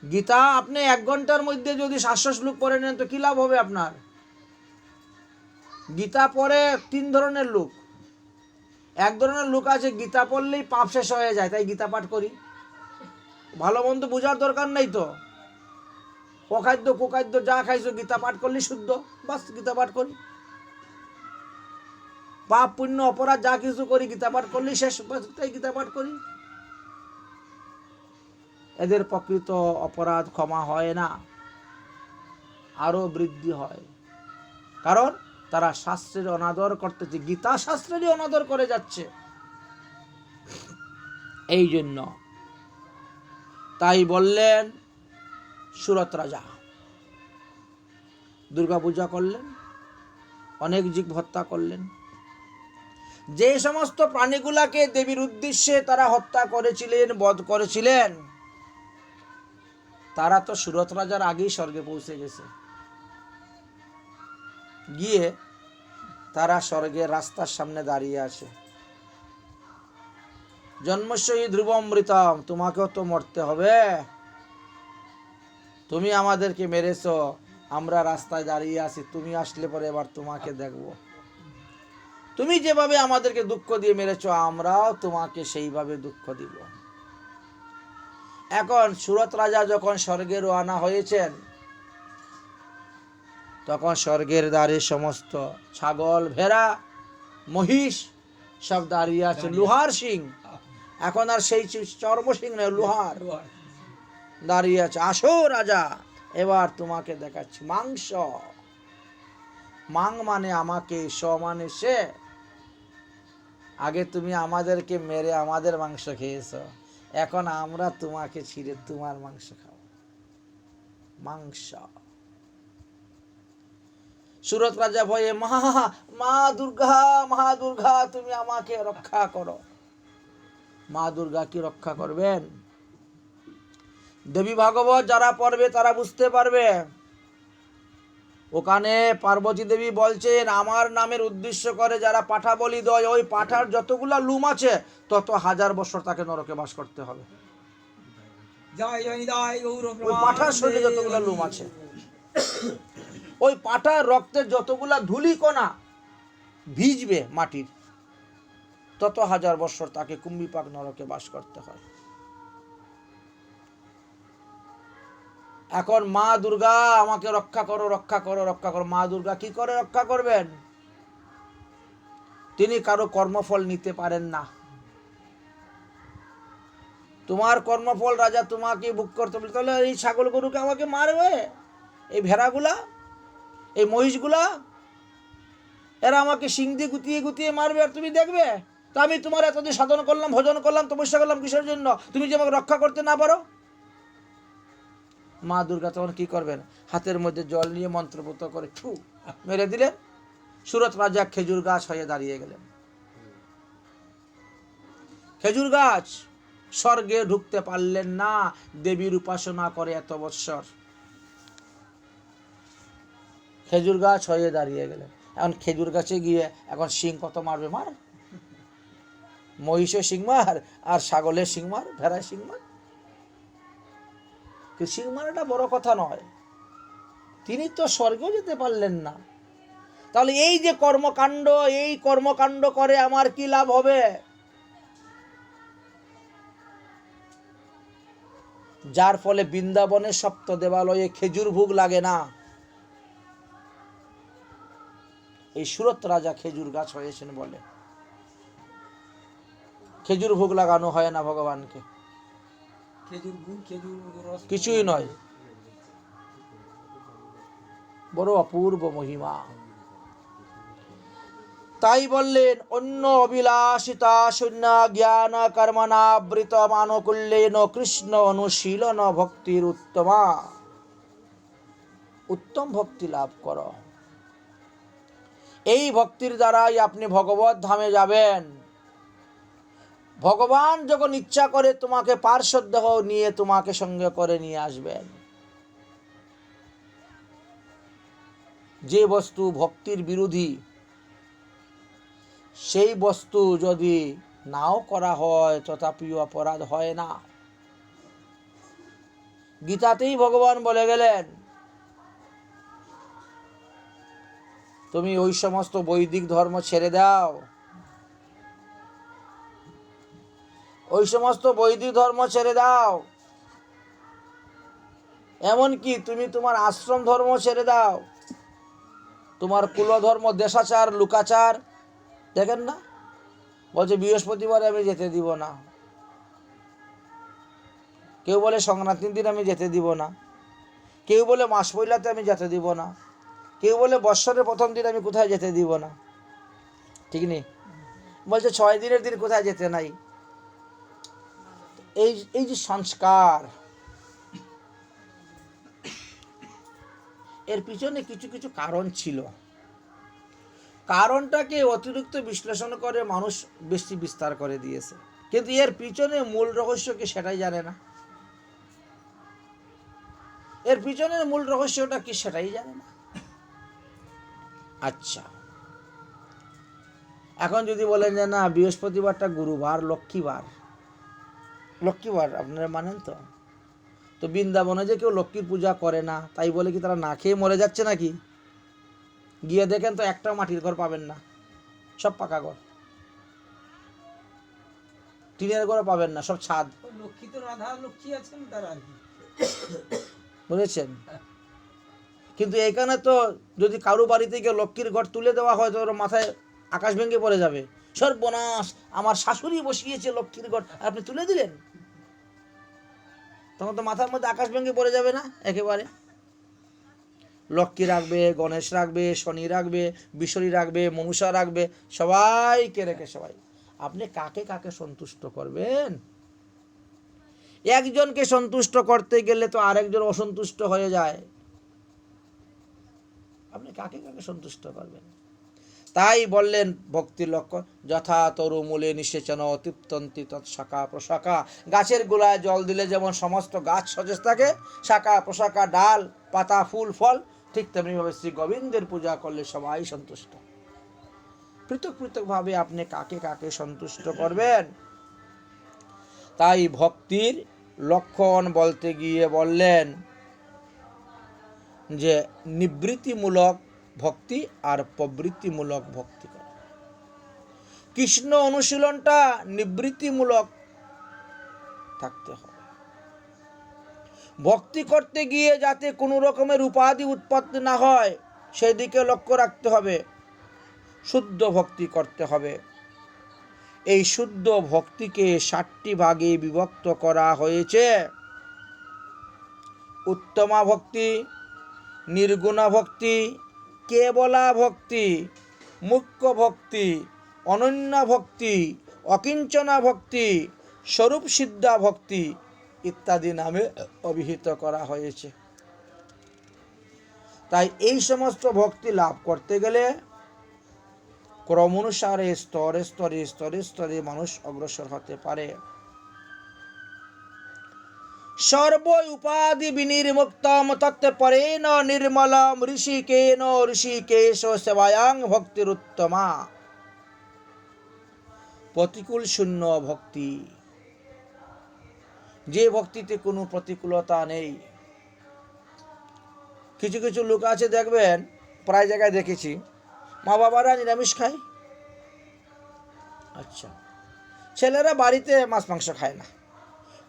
গীতা আপনি 1 ঘন্টার মধ্যে যদি 700 শ্লোক পড়ে নেন তো কি লাভ হবে আপনার? গীতা পড়ে 3 ধরনের লোক। এক ধরনের লোক আছে গীতা পড়লেই পাপ শেষ হয়ে যায়, তাই গীতা পাঠ করি। ভালো মন্দ বোঝার দরকার নেই তো, অখাদ্য কুখাদ্য যা খাইছো গীতা পাঠ করলেই শুদ্ধ, বাস গীতা পাঠ করি। পাপ পুণ্য অপরাধ যা কিছু করি গীতা পাঠ করলেই শেষ, বাস তাই গীতা পাঠ করি। এদের প্রকৃত অপরাধ ক্ষমা হয় না, আরো বৃদ্ধি হয়। কারণ তারা শাস্ত্রের অনাদর করতেছে, গীতা শাস্ত্রেরই অনাদর করে যাচ্ছে। এই জন্য তাই বললেন সুরত রাজা দুর্গা পূজা করলেন, অনেক জীব হত্যা করলেন। যে সমস্ত প্রাণীগুলাকে দেবীর উদ্দেশ্যে তারা হত্যা করেছিলেন, বধ করেছিলেন, তারা তো সুরত রাজার আগেই স্বর্গে পৌঁছে গেছে। গিয়ে তারা স্বর্গের রাস্তার সামনে দাঁড়িয়ে আছে। জন্মস্যই ধ্রুবমৃতম, তোমাকেও তো মরতে হবে, তুমি আমাদেরকে মেরেছো, আমরা রাস্তায় দাঁড়িয়ে আছি, তুমি আসলে পরে এবার তোমাকে দেখব। তুমি যেভাবে আমাদেরকে দুঃখ দিয়ে মেরেছো, আমরাও তোমাকে সেইভাবে দুঃখ দিব। এখন সুরত রাজা যখন স্বর্গে রওনা হয়েছেন, তখন স্বর্গের দ্বারে সমস্ত ছাগল, ভেড়া, মহিষ সব দাঁড়িয়ে আছে, লোহার সিং। এখন আর সেই চর্ম সিং নয়, লোহার দাঁড়িয়ে আছে। আসো রাজা, এবার তোমাকে দেখাচ্ছি মাংস। মাং মানে আমাকে, স মানে সে। আগে তুমি আমাদেরকে মেরে আমাদের মাংস খেয়েছো, এখন আমরা তোমাকে ছিঁড়ে তোমার মাংস খাবো। মাংস। সুরত রাজা ভয়ে, মা দুর্গা, মা দুর্গা তুমি আমাকে রক্ষা করো। মা দুর্গা কি রক্ষা করবেন? দেবী ভাগবত যারা পড়বে তারা বুঝতে পারবে। ওখানে পার্বতী দেবী বলছেন, আমার নামের উদ্দেশ্য করে যারা পাঠা বলি দেয়, ওই পাঠার যতগুলা লুম আছে তত 1000 বছর তাকে নরকে বাস করতে হবে। জয় জয় নিতাই গৌর ওই পাঠার শরীরে যতগুলা লুম আছে, ওই পাঠার রক্তের যতগুলা ধূলিকণা ভিজবে মাটির, তত 1000 বছর তাকে কুম্ভীপাক নরকে বাস করতে হয়। এখন মা দুর্গা আমাকে রক্ষা করো, রক্ষা করো, রক্ষা করো। মা দুর্গা কি করে রক্ষা করবেন? তিনি কারো কর্মফল নিতে পারেন না। তোমার কর্মফল রাজা তোমাকে ভোগ করতে বলে, তাহলে এই ছাগল গরুকে আমাকে মারবে, এই ভেড়াগুলা, এই মহিষগুলা, এরা আমাকে শিং দিয়ে গুতিয়ে গুতিয়ে মারবে, আর তুমি দেখবে? তা আমি তোমার এতদিন সাধন করলাম, ভজন করলাম, তপস্যা করলাম কিসের জন্য? তুমি যে আমাকে রক্ষা করতে না পারো। মা দুর্গা তখন কি করবেন? হাতের মধ্যে জল নিয়ে মন্ত্রপুত করে ঠু মেরে দিলেন। সুরত রাজা খেজুর গাছ হয়ে দাঁড়িয়ে গেলেন। খেজুর গাছ, স্বর্গে ঢুকতে পারলেন না, দেবীর উপাসনা করে এত বৎসর। খেজুর গাছ হয়ে দাঁড়িয়ে গেলেন। এখন খেজুর গাছে গিয়ে এখন শিং কত মারবে? মার, মহিষে শিং মার, আর ছাগলের শিং মার, ভেড়ায় শিং মার। সিং মারাটা বড় কথা নয়, তিনি তো স্বর্গেও যেতে পারলেন না। তাহলে এই যে কর্মকাণ্ড, এই কর্মকাণ্ড করে আমার কি লাভ হবে? যার ফলে বৃন্দাবনের সপ্ত দেবালয়ে খেজুর ভোগ লাগে না। এই সুরত রাজা খেজুর গাছ হয়েছেন বলে। খেজুর ভোগ লাগানো হয় না ভগবানকে, খেজুর গুড়, খেজুর রস কিছুই নয়। বড় অপূর্ব মহিমা। তাই বললেন, অন্য অবিলাসিতা শূন্য জ্ঞান কর্মণাবৃত মানকুল্যেন কৃষ্ণ অনুশীলন ভক্তির উত্তমা। উত্তম ভক্তি লাভ করো। এই ভক্তির দ্বারাই আপনি ভগবত ধামে যাবেন। ভগবান যখন ইচ্ছা করে তোমাকে পার্শ্বদেহ নিয়ে তোমাকে সঙ্গে করে নিয়ে আসবেন। যে বস্তু ভক্তির বিরোধী, সেই বস্তু যদি নাও করা হয় তথাপিও অপরাধ হয় না। গীতাতেই ভগবান বলে গেলেন, তুমি ওই সমস্ত বৈদিক ধর্ম ছেড়ে দাও, ওই সমস্ত বৈদিক ধর্ম ছেড়ে দাও, এমনকি তুমি তোমার আশ্রম ধর্ম ছেড়ে দাও, তোমার কুলধর্ম, দেশাচার, লুকাচার। দেখেন না, বলছে বৃহস্পতিবারে আমি যেতে দিব না, কেউ বলে সংক্রান্তির দিন আমি যেতে দিব না, কেউ বলে মাস পয়লাতে আমি যেতে দিব না, কেউ বলে বৎসরের প্রথম দিন আমি কোথায় যেতে দিব না। ঠিক নেই, বলছে 6 দিনের দিন কোথায় যেতে নাই। এই যে সংস্কার, এর পিছনে কিছু কিছু কারণ ছিল। কারণটাকে অতিরিক্ত বিশ্লেষণ করে মানুষ বেশি বিস্তার করে দিয়েছে, কিন্তু এর পিছনে মূল রহস্য কি সেটাই জানে না। এর পিছনের মূল রহস্যটা কি সেটাই জানে না। আচ্ছা, এখন যদি বলেন যে না বৃহস্পতিবারটা গুরুবার, লক্ষ্মীবার, লক্ষ্মীবার আপনারা মানেন তো? তো বৃন্দাবনে যে কেউ লক্ষ্মীর পূজা করে না, তাই বলে কি তারা না খেয়ে মরে যাচ্ছে নাকি? গিয়ে দেখেন তো একটা মাটির ঘর পাবেন না, সব পাকা ঘর। টিনের ঘর পাবেন না, সব ছাদ। লক্ষ্মী তো রাধা লক্ষ্মী আছেন তারা আর কি, বুঝেছেন? কিন্তু এখানে তো যদি কারো বাড়িতে গিয়ে লক্ষ্মীর ঘর তুলে দেওয়া হয় তো ওর মাথায় আকাশ ভেঙে পড়ে যাবে। সর্বনাশ, আমার শাশুড়ি বসিয়েছে লক্ষ্মীর ঘর, আর আপনি তুলে দিলেন। তখন তো মাথার মধ্যে আকাশ ভেঙে পড়ে যাবে না একেবারে। লক্ষ্মী রাখবে, গণেশ রাখবে, শনি রাখবে, বিশ্বরী রাখবে, মনুষা রাখবে, সবাইকে রেখে সবাই। আপনি কাকে কাকে সন্তুষ্ট করবেন? একজনকে সন্তুষ্ট করতে গেলে তো আরেকজন অসন্তুষ্ট হয়ে যায়। আপনি কাকে কাকে সন্তুষ্ট করবেন? তাই বললেন ভক্তির লক্ষণ, যথা তরু মূলে নিষেচন তৃপ্তন্তি তৎশাখা প্রশাখা। গাছের গোড়ায় জল দিলে যেমন সমস্ত গাছ সতেজ থাকে, শাখা প্রশাখা, ডাল পাতা ফুল ফল, ঠিক তেমনিভাবে শ্রী গোবিন্দের পূজা করলে সবাই সন্তুষ্ট। পৃথক পৃথকভাবে আপনি কাকে কাকে সন্তুষ্ট করবেন? তাই ভক্তির লক্ষণ বলতে গিয়ে বললেন যে নিবৃত্তিমূলক ভক্তি আর প্রবৃত্তিমূলক ভক্তি করা। কৃষ্ণ অনুশীলনটা নিবৃত্তিমূলক থাকতে হবে। ভক্তি করতে গিয়ে যাতে কোনো রকমের উপাধি উৎপত্তি না হয় সেদিকে লক্ষ্য রাখতে হবে। শুদ্ধ ভক্তি করতে হবে। এই শুদ্ধ ভক্তিকে 7টি ভাগে বিভক্ত করা হয়েছে। উত্তমা ভক্তি, নির্গুণা ভক্তি, কেবলা ভক্তি, মুখ্য ভক্তি, অনন্য ভক্তি, অকিঞ্চনা ভক্তি, স্বরূপ সিদ্ধা ভক্তি ইত্যাদি নামে অভিহিত করা হয়েছে। তাই এই সমস্ত ভক্তি লাভ করতে গেলে ক্রমানুসারে স্তরে স্তরে স্তরে স্তরে মানুষ অগ্রসর হতে পারে। সর্ব উপাধি বিনির্মুক্তম তৎপরেণ নির্মলম ঋষিকেন ঋষিকেশ সেবায়াং ভক্তিরুত্তমা। প্রতিকূল শূন্য ভক্তি, যে ভক্তিতে কোনো প্রতিকূলতা নেই। কিছু কিছু লোক আছে দেখবেন, প্রায় জায়গায় দেখেছি, মা বাবারা নিরামিষ খায়, আচ্ছা, ছেলেরা বাড়িতে মাছ মাংস খায় না,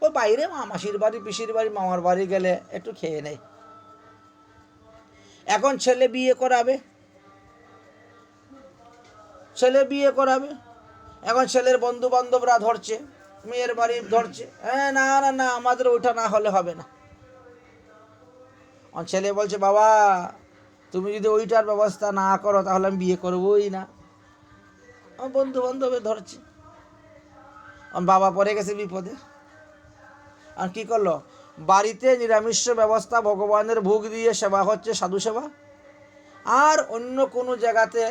ওই বাইরে মাসির বাড়ি, পিসির বাড়ি, মামার বাড়ি গেলে একটু খেয়ে নেয়। এখন ছেলে বিয়ে করাবে, এখন ছেলের বন্ধু বান্ধবরা ধরছে, মেয়ের বাড়ি ধরছে, হ্যাঁ না না না আমাদের ওইটা না হলে হবে না। ছেলে বলছে বাবা তুমি যদি ওইটার ব্যবস্থা না করো তাহলে আমি বিয়ে করবোই না। আমার বন্ধু বান্ধবে ধরছে, বাবা পড়ে গেছে বিপদে। আর কি করলো, বাড়িতে নিরামিষ ব্যবস্থা, ভগবানের ভোগ দিয়ে সেবা হচ্ছে, সাধু সেবা, আর অন্য কোনো জায়গাতে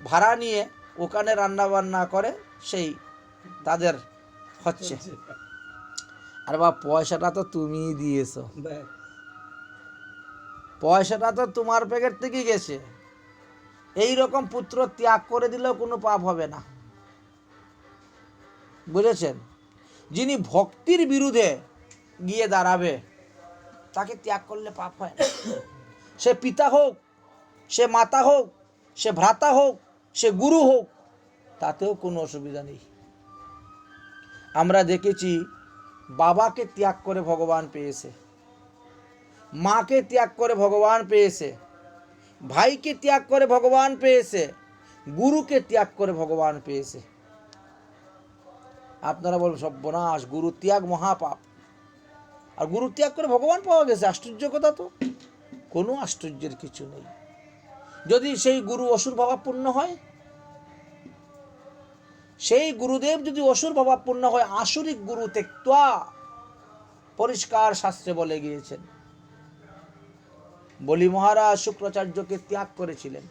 ভাড়া নিয়ে ওখানে রান্না বান্না করে সেই তাদের হচ্ছে। আর বা পয়সাটা তো তুমিই দিয়েছো, ব্যাস। পয়সাটা তো তোমার প্যাকেট থেকেই গেছে। এই রকম পুত্র ত্যাগ করে দিলেও কোনো পাপ হবে না, বুঝেছেন? যিনি ভক্তির বিরুদ্ধে গিয়ে দাঁড়াবে তাকে ত্যাগ করলে পাপ হয় না। সে পিতা হোক, সে মাতা হোক, সে ভ্রাতা হোক, সে গুরু হোক, তাতেও কোনো অসুবিধা নেই। আমরা দেখেছি বাবাকে ত্যাগ করে ভগবান পেয়েছে, মাকে ত্যাগ করে ভগবান পেয়েছে, ভাইকে ত্যাগ করে ভগবান পেয়েছে, গুরুকে ত্যাগ করে ভগবান পেয়েছে। আপনারা বলবেন সর্বনাশ, গুরু ত্যাগ মহাপাপ, আর গুরু ত্যাগ করে ভগবান পাওয়া গেছে, আশ্চর্য কথা তো। কোনো আশ্চর্যের কিছু নেই। যদি সেই গুরু অসুর ভাবাপূর্ণ হয়, সেই গুরুদেব যদি অসুর ভাবাপূর্ণ হয়, আসুরিক গুরু ত্যক্ত্বা, পরিষ্কার শাস্ত্রে বলে গিয়েছেন। বলি মহারাজ শুক্রাচার্যকে ত্যাগ করেছিলেন,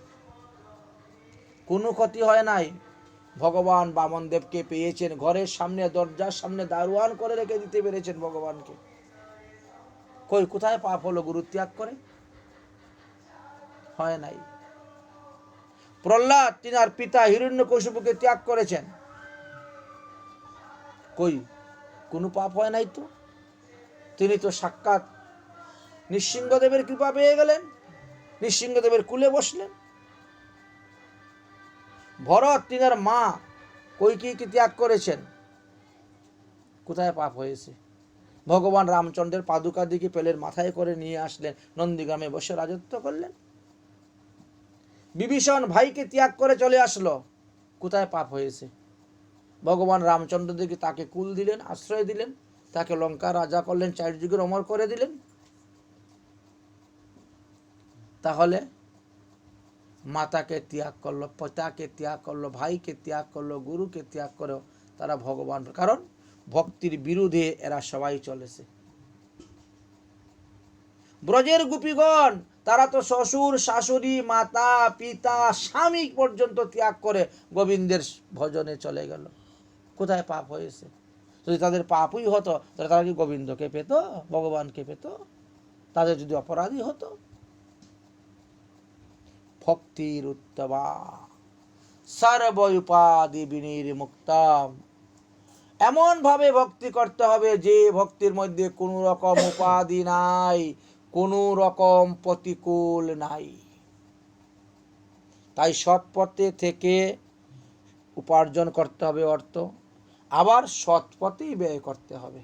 কোনো ক্ষতি হয় নাই। ভগবান বামনদেবকে পেয়েছেন, ঘরের সামনে দরজার সামনে দারোয়ান করে রেখে দিতে পেরেছেন ভগবানকে। কোথায় পাপ হলো গুরু ত্যাগ করে? হয় নাই। প্রহ্লাদ তিনার পিতা হিরণ্যকশিপুকে ত্যাগ করেছেন, কোনো পাপ হয় নাই তো। তিনি তো সাক্ষাৎ নৃসিংহদেবের কৃপা পেয়ে গেলেন, নৃসিংহদেবের কুলে বসলেন। ভরত তিনার মা কৈকেয়ীকে ত্যাগ করেছেন, কোথায় পাপ হয়েছে? ভগবান রামচন্দ্রের পাদুকা দিকে পেলের মাথায় করে নিয়ে আসলেন, নন্দীগ্রামে বসে রাজত্ব করলেন। বিভীষণ ভাইকে ত্যাগ করে চলে আসলো, কোথায় পাপ হয়েছে? ভগবান রামচন্দ্র দিকে তাকে কুল দিলেন, আশ্রয় দিলেন, তাকে লঙ্কা রাজা করলেন, 4 যুগের অমর করে দিলেন। তাহলে মাতাকে ত্যাগ করলো, পিতাকে ত্যাগ করলো, ভাইকে ত্যাগ করলো, গুরুকে ত্যাগ করো, তারা ভগবান। কারণ ভক্তির বিরুদ্ধে এরা সবাই চলেছে। ব্রজের গোপীগণ তারা তো শ্বশুর শাশুড়ি মাতা পিতা স্বামী পর্যন্ত ত্যাগ করে গোবিন্দের ভজনে চলে গেল, কোথায় পাপ হয়েছে? যদি তাদের পাপই হতো তাহলে তারা কি গোবিন্দকে পেত, ভগবানকে পেত? তাদের যদি অপরাধী হতো। ভক্তির উত্তমা সর্ব উপাধি বিনির্মুক্তম, এমন ভাবে ভক্তি করতে হবে যে ভক্তির মধ্যে কোনো রকম উপাধি নাই, কোনো রকম প্রতিকূল নাই। তাই সৎ পথে থেকে উপার্জন করতে হবে অর্থ, আবার সৎ পথেই ব্যয় করতে হবে।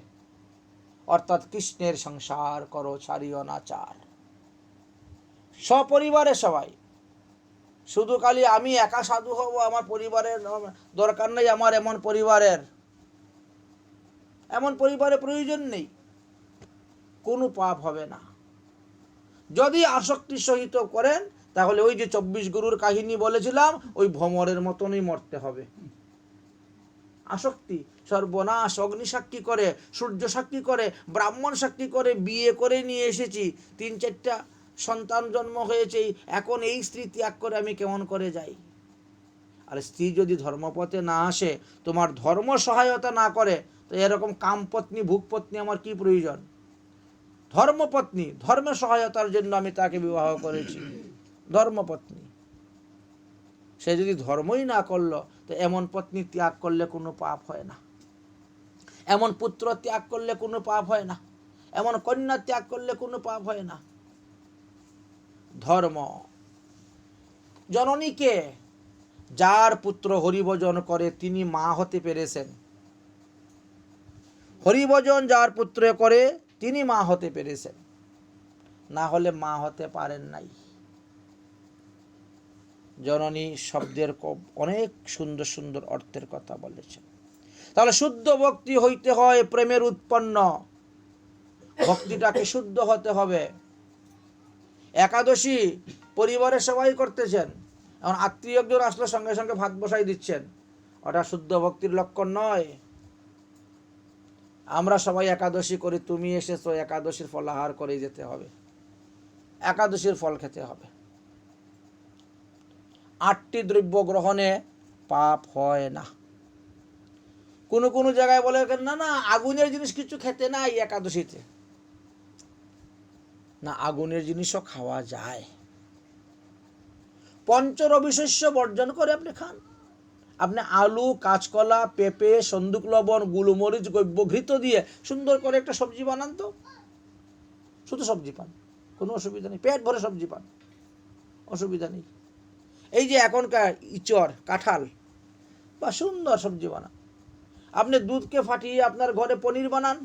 অর্থাৎ কৃষ্ণের সংসার করো ছাড়িও না চার। সপরিবারে সবাই, শুধু খালি আমি একা সাধু হব, আমার পরিবারের দরকার নেই, আমার এমন পরিবারের প্রয়োজন নেই, কোনো পাপ হবে না। যদি আসক্তি সহিত করেন তাহলে ওই যে 24 গুরুর কাহিনী বলেছিলাম, ওই ভ্রমরের মতনই মরতে হবে। আসক্তি সর্বনাশ। অগ্নি সাক্ষী করে, সূর্য সাক্ষী করে, ব্রাহ্মণ সাক্ষী করে, বিয়ে করে নিয়ে এসেছি, 3-4টা সন্তান জন্ম হয়েছে, এখন এই স্ত্রী ত্যাগ করে আমি কেমন করে যাই? আর স্ত্রী যদি ধর্মপথে না আসে, তোমার ধর্ম সহায়তা না করে, তো এরকম কামপত্নী ভোগপত্নী আমার কি প্রয়োজন? ধর্মপত্নী, ধর্মের সহায়তার জন্য আমি তাকে বিবাহ করেছি, ধর্মপত্নী। সে যদি ধর্মই না করলো, তো এমন পত্নী ত্যাগ করলে কোনো পাপ হয় না, এমন পুত্র ত্যাগ করলে কোনো পাপ হয় না, এমন কন্যা ত্যাগ করলে কোনো পাপ হয় না। ধর্ম জননীকে, যার পুত্র হরিভজন করে তিনি মা হতে পেরেছেন। হরিভজন যার পুত্র করে তিনি মা হতে পেরেছেন, না হলে মা হতে পারেন নাই। জননী শব্দের অনেক সুন্দর সুন্দর অর্থের কথা বলেছেন। তাহলে শুদ্ধ ভক্তি হইতে হয় প্রেমের উৎপন্ন, ভক্তিটাকে শুদ্ধ হতে হবে। একাদশী পরিবারের সবাই করতেছেন, এখন আত্মীয় একজন আসলে সঙ্গে সঙ্গে ভাত বসাই দিচ্ছেন, ওটা শুদ্ধ ভক্তির লক্ষণ নয়। আমরা সবাই একাদশী করি, তুমি এসেছো একাদশীর ফলাহার করে যেতে হবে, একাদশীর ফল খেতে হবে। 8টি দ্রব্য গ্রহণে পাপ হয় না। কোনো কোনো জায়গায় বলে না না আগুনের জিনিস কিছু খেতে নাই একাদশীতে, না আগুনের জিনিসও খাওয়া যায়। পঞ্চরবিশস্য বর্জন করে আপনি খান। আপনি আলু, কাঁচকলা, পেঁপে, সন্দুক লবণ, গুলমরিচ, গব্য ঘৃত দিয়ে সুন্দর করে একটা সবজি বানান তো, শুধু সবজি পান, কোনো অসুবিধা নেই, পেট ভরে সবজি পান, অসুবিধা নেই। এই যে এখনকার ইচড়, কাঁঠাল বা সুন্দর সবজি বানান, আপনি দুধকে ফাটিয়ে আপনার ঘরে পনির বানান,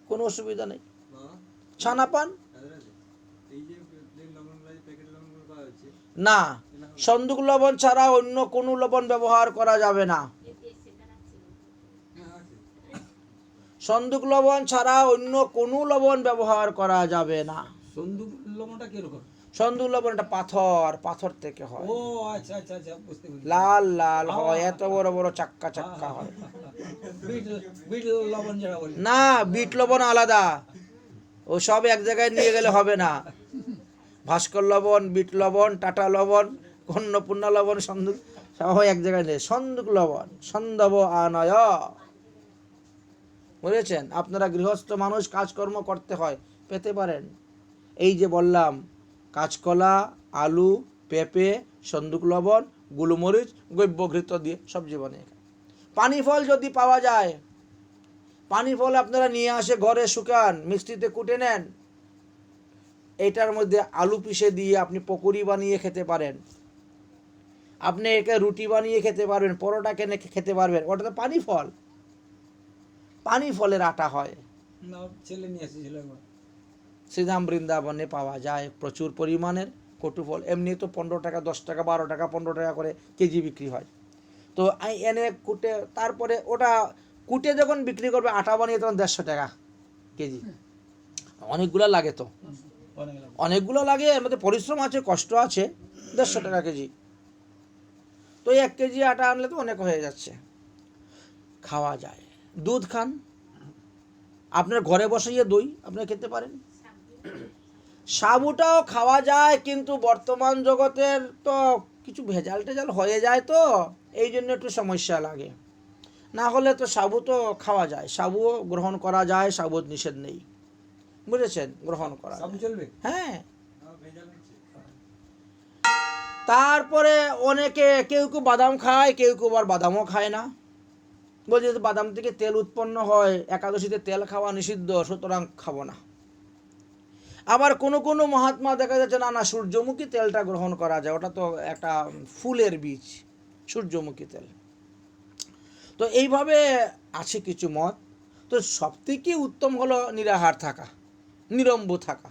কোনো অসুবিধা নেই, বাবা, ছানা পান। রাধে রাধে। এই যে প্লেন লবণগুলো, প্যাকেট লবণগুলো পাওয়া যাচ্ছে, না, সন্দুক লবণ ছাড়া অন্য কোনো লবণ ব্যবহার করা যাবে না। হ্যাঁ আছে। সন্দুক লবণ ছাড়া অন্য কোনো লবণ ব্যবহার করা যাবে না। সন্দুক লবণটা কিরকম? সন্দুক লবণ একটা পাথর, পাথর থেকে হয়, ও আচ্ছা আচ্ছা আচ্ছা, বুঝতে পেরেছি। লাল লাল হয়, এত বড় বড় চাক্কা চাক্কা হয়। বিট বিট লবণ যেটা বলি। না, বিট লবণ আলাদা, ও সব এক জায়গায় নিয়ে গেলে হবে না। ভাস্কর লবণ, বিট লবণ, টাটা লবণ, অন্নপূর্ণা লবণ, সন্দুক সব এক জায়গায় নেই। সন্দুক লবণ সন্দব আনয়, বুঝেছেন? আপনারা গৃহস্থ মানুষ, কাজকর্ম করতে হয়, পেতে পারেন। এই যে বললাম, কাঁচকলা, আলু, পেঁপে, সন্দুক লবণ, গুলমরিচ, গব্যঘৃত দিয়ে সবজি বানিয়ে খায়। পানি ফল যদি পাওয়া যায়, পানি ফল আপনারা নিয়ে আসে ঘরে শুকান, মিক্সিতে কুটে নেন, এটার মধ্যে আলু পিষে দিয়ে আপনি পকোড়ি বানিয়ে খেতে পারেন, আপনি একে রুটি বানিয়ে খেতে পারবেন, পরোটা কেনে খেতে পারবেন। ওটা তো পানি ফল, পানি ফলের আটা হয়। না, ছেলে নিয়ে এসেছিল একবার। শ্রীধাম বৃন্দাবনে পাওয়া যায় প্রচুর পরিমাণের কটু ফল। এমনি তো 15 টাকা, 10 টাকা, 12 টাকা, 15 টাকা করে কেজি বিক্রি হয়। তো এনে কুটে, তারপরে ওটা কুটে যখন বিক্রি করবে আটা বানিয়ে, তখন 150 টাকা কেজি। অনেকগুলো লাগে তো, অনেক লাগবে। অনেকগুলো লাগে, এর মধ্যে পরিশ্রম আছে, কষ্ট আছে। 150 টাকা কেজি, তো 1 কেজি আটা আনলে তো অনেক হয়ে যাচ্ছে, খাওয়া যায়। দুধ খান, আপনার ঘরে বসাইয়ে দই আপনারা খেতে পারেন। সাবুটাও খাওয়া যায়, কিন্তু বর্তমান জগতের তো কিছু ভেজাল টেজাল হয়ে যায়, তো এই জন্য একটু সমস্যা লাগে। না হলে তো সাবু তো খাওয়া যায়, সাবুও গ্রহণ করা যায়, সাবুর নিষেধ নেই, বুঝেছেন? গ্রহণ করা সব যায়। চলবে। হ্যাঁ। ভেজাল হচ্ছে। তারপরে অনেকে, কেউ কেউ বাদাম খায়, কেউ কেউ আবার বাদামও খায় না, বলছে যে বাদাম থেকে তেল উৎপন্ন হয়, একাদশীতে তেল খাওয়া নিষিদ্ধ, সুতরাং খাবো না। আবার কোনো কোনো মহাত্মা দেখা যাচ্ছে না না সূর্যমুখী তেলটা গ্রহণ করা যায়, ওটা তো একটা ফুলের বীজ, সূর্যমুখী তেল। তো এইভাবে আছে কিছু মত। তো সবথেকে উত্তম হলো নিরাহার থাকা, নিরম্বু থাকা।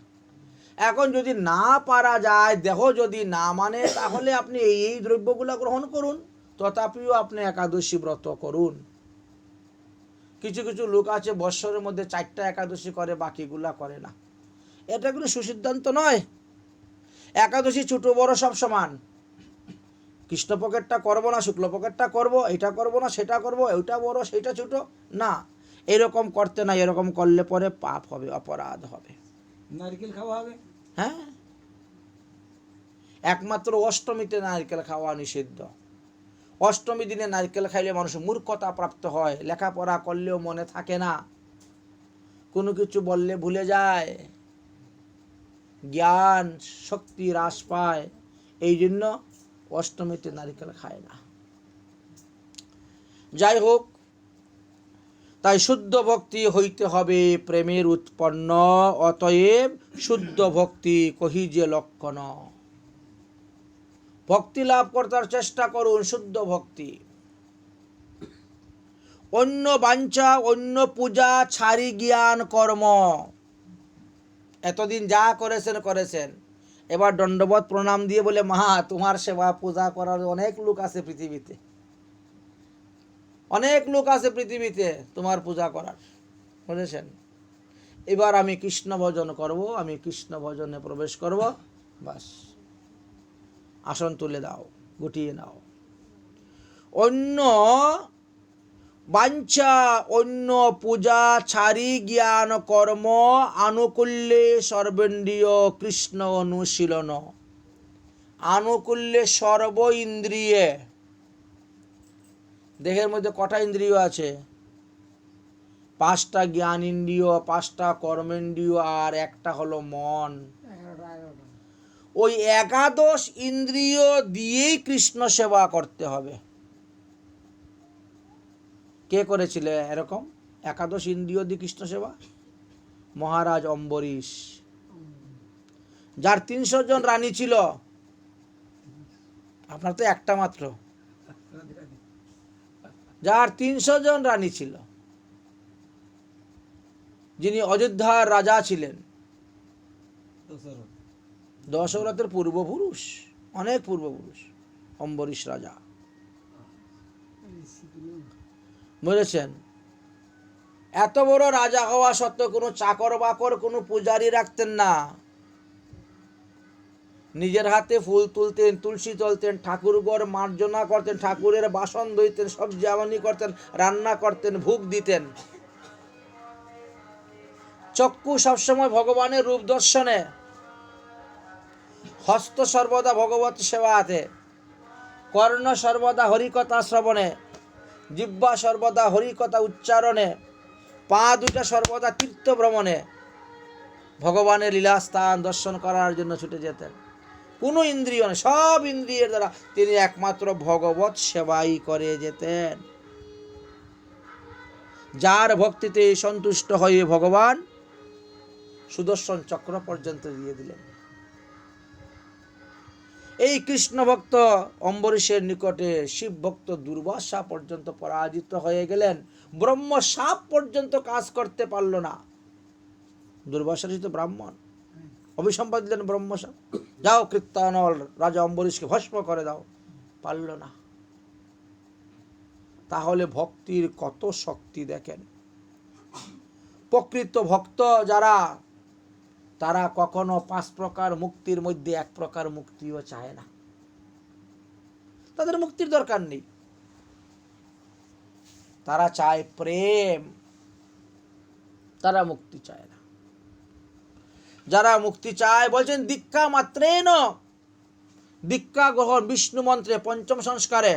এখন যদি না পারা যায়, দেহ যদি না মানে, তাহলে আপনি এই দ্রব্যগুলো গ্রহণ করুন, তথাপিও আপনি একাদশী ব্রত করুন। কিছু কিছু লোক আছে বৎসরের মধ্যে 4টা একাদশী করে, বাকিগুলা করে না। এটা কোনো সুসিদ্ধান্ত নয়। একাদশী ছোট বড় সব সমান। কৃষ্ণ পকেটটা করবো না, শুক্ল পকেটটা করব, এটা করব না, সেটা করব, ওইটা বড় সেটা ছোট, না, এরকম করতে না। এরকম করলে পরে পাপ হবে, অপরাধ হবে। নারকেল খাওয়া হবে। হ্যাঁ, একমাত্র অষ্টমীতে নারকেল খাওয়া নিষিদ্ধ। অষ্টমী দিনে নারকেল খাইলে মানুষ মূর্খতা প্রাপ্ত হয়, লেখাপড়া করলেও মনে থাকে না, কোনো কিছু বললে ভুলে যায়, জ্ঞান শক্তি হ্রাস পায়, এই জন্য অষ্টমীতে নারকেল খায় না। যাই হোক, তাই শুদ্ধ ভক্তি হইতে হবে প্রেমের উৎপন্ন, অতএব শুদ্ধ ভক্তি কহি যে লক্ষণ। ভক্তি লাভ করতে চেষ্টা করুন, শুদ্ধ ভক্তি। অন্য বাঞ্ছা, অন্য পূজা ছাড়ি জ্ঞান কর্ম। এতদিন যা করেছেন করেছেন, এবার দণ্ডবোধ প্রণাম দিয়ে বলে, মা তোমার সেবা পূজা করার অনেক লোক আছে পৃথিবীতে, অনেক লোক আছে পৃথিবীতে তোমার পূজা করার, বুঝেছেন? এবার আমি কৃষ্ণ ভজন করব, আমি কৃষ্ণ ভজনে প্রবেশ করব, বাস আসন তুলে দাও, গুটিয়ে নাও। অন্য বাঞ্ছা, অন্য পূজা ছাড়ি জ্ঞান কর্ম আনুকূল্যে সর্বেন্দ্রিয় কৃষ্ণ অনুশীলন। আনুকূল্যে সর্ব ইন্দ্রিয়ে, দেহের মধ্যে কটা ইন্দ্রিয় আছে? 5টা জ্ঞান ইন্দ্রিয়, 5টা কর্মেন্দ্রিয়, আর একটা হলো মন। ওই 11 ইন্দ্রিয় দিয়েই কৃষ্ণ সেবা করতে হবে। কে করেছিল এরকম 11 ইন্দ্রিয় দিয়ে কৃষ্ণ সেবা? মহারাজ অম্বরীশ, যার 300 জন রানী ছিল, আপনার তো একটা মাত্র। যার 300 জন রানী ছিল, যিনি অযোধ্যার রাজা ছিলেন, দশরথের পূর্বপুরুষ, অনেক পূর্বপুরুষ অম্বরীশ রাজা, বুঝেছেন? এত বড় রাজা হওয়া সত্ত্বেও কোনো চাকর বাকর, কোনো পূজারি রাখতেন না। নিজের হাতে ফুল তুলতেন, তুলসী তুলতেন, ঠাকুরঘর মার্জনা করতেন, ঠাকুরের বাসন ধুইতেন, সবজি আমনি করতেন, রান্না করতেন, ভোগ দিতেন। চক্ষু সবসময় ভগবানের রূপ দর্শনে, হস্ত সর্বদা ভগবত সেবাতে, কর্ণ সর্বদা হরিকথা শ্রবণে, জিহ্বা সর্বদা হরিকথা উচ্চারণে, পা দুটা সর্বদা তীর্থ ভ্রমণে, ভগবানের লীলাস্থান দর্শন করার জন্য ছুটে যেতেন। কোনো ইন্দ্রিয় নেই, সব ইন্দ্রিয়ের দ্বারা তিনি একমাত্র ভগবত সেবাই করে যেতেন। যার ভক্তিতে সন্তুষ্ট হয়ে ভগবান সুদর্শন চক্র পর্যন্ত দিয়ে দিলেন। এই কৃষ্ণ ভক্ত অম্বরীশের নিকটে শিব ভক্ত দুর্বাসা পর্যন্ত পরাজিত হয়ে গেলেন। ব্রহ্ম সাপ পর্যন্ত কাজ করতে পারল না। দুর্বাসা তো ব্রাহ্মণ, অভিসম্পাদ দিলেন ব্রহ্ম সাপ, যাও কীর্তনল রাজা অম্বরীশকে ভস্ম করে দাও, পারল না। তাহলে ভক্তির কত শক্তি দেখেন। প্রকৃত ভক্ত যারা, তারা কখনো 5 প্রকার মুক্তির মধ্যে 1 প্রকার মুক্তিও চায় না। তাদের মুক্তির দরকার নেই, তারা চায় প্রেম, তারা মুক্তি চায় না। যারা মুক্তি চায় বলছেন দীক্ষা মাত্রেন, দীক্ষা গ্রহণ বিষ্ণু মন্ত্রে পঞ্চম সংস্কারে,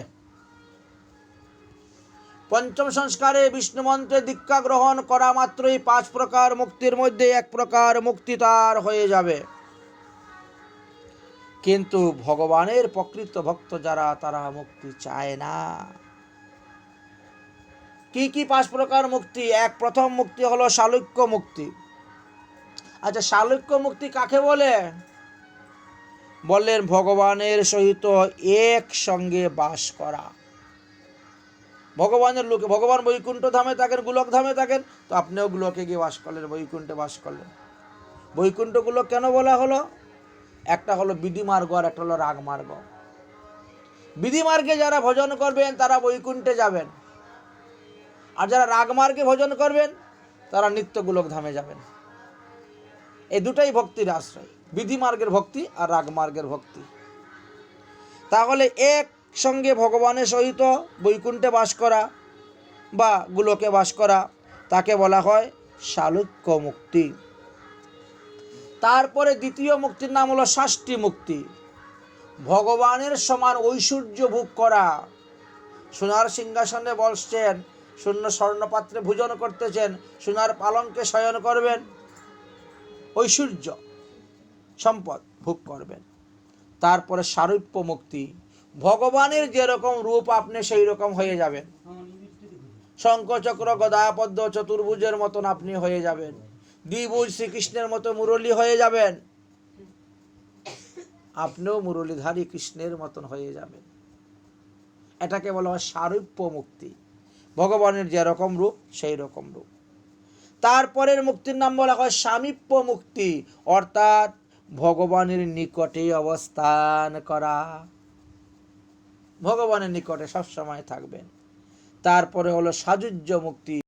পঞ্চম সংস্কারে বিষ্ণু মন্ত্রে দীক্ষা গ্রহণ করা মাত্রই 5 প্রকার মুক্তির মধ্যে 1 প্রকার মুক্তি তার হয়ে যাবে। কিন্তু ভগবানের প্রকৃত ভক্ত যারা, তারা মুক্তি চায় না। কি কি 5 প্রকার মুক্তি? প্রথম মুক্তি হলো শালুক্য মুক্তি। আচ্ছা, শালুক্য মুক্তি কাকে বলে? বললেন ভগবানের সহিত একসঙ্গে বাস করা। ভগবানের লোকে, ভগবান বৈকুণ্ঠ ধামে থাকেন, গোলক ধামে থাকেন, তো আপনিও গোলকে গিয়ে বাস করলেন, বৈকুণ্ঠে বাস করলেন। বৈকুণ্ঠ গোলক কেন বলা হলো? একটা হলো বিধি মার্গ আর একটা হলো রাগ মার্গ। বিধি মার্গে যারা ভজন করবেন তারা বৈকুণ্ঠে যাবেন, আর যারা রাগ মার্গে ভজন করবেন তারা নিত্য গোলক ধামে যাবেন। এই দুটাই ভক্তির আশ্রয়, বিধি মার্গের ভক্তি আর রাগ মার্গের ভক্তি। তাহলে একসঙ্গে ভগবানের সহিত বৈকুণ্ঠে বাস করা বা গোলকে বাস করা, তাকে বলা হয় শালুক্য মুক্তি। তারপরে দ্বিতীয় মুক্তির নাম হলো ষষ্ঠী মুক্তি। ভগবানের সমান ঐশ্বর্য ভোগ করা, সোনার সিংহাসনে বসছেন, শূন্য স্বর্ণপাত্রে ভোজন করতেছেন, সোনার পালঙ্কে শয়ন করবেন, ঐশ্বর্য সম্পদ ভোগ করবেন। তারপরে সারূপ্য মুক্তি, ভগবানের যেরকম রূপ আপনি সেই রকম হয়ে যাবেন, শঙ্খচক্র গদা পদ্ম চতুর্ভুজের মতন আপনি হয়ে যাবেন, দ্বিভুজ শ্রীকৃষ্ণের মতো মুরলী হয়ে যাবেন, আপনিও মুরলীধারী কৃষ্ণের মতন হয়ে যাবেন। এটাকে বলা হয় সারূপ্য মুক্তি, ভগবানের যেরকম রূপ সেই রকম রূপ। তারপরের মুক্তির নাম বলা হয় সামীপ্য মুক্তি, অর্থাৎ ভগবানের নিকটে অবস্থান করা, ভগবানের নিকটে সবসময় থাকবেন। তারপরে হলো সাযুজ্য মুক্তি।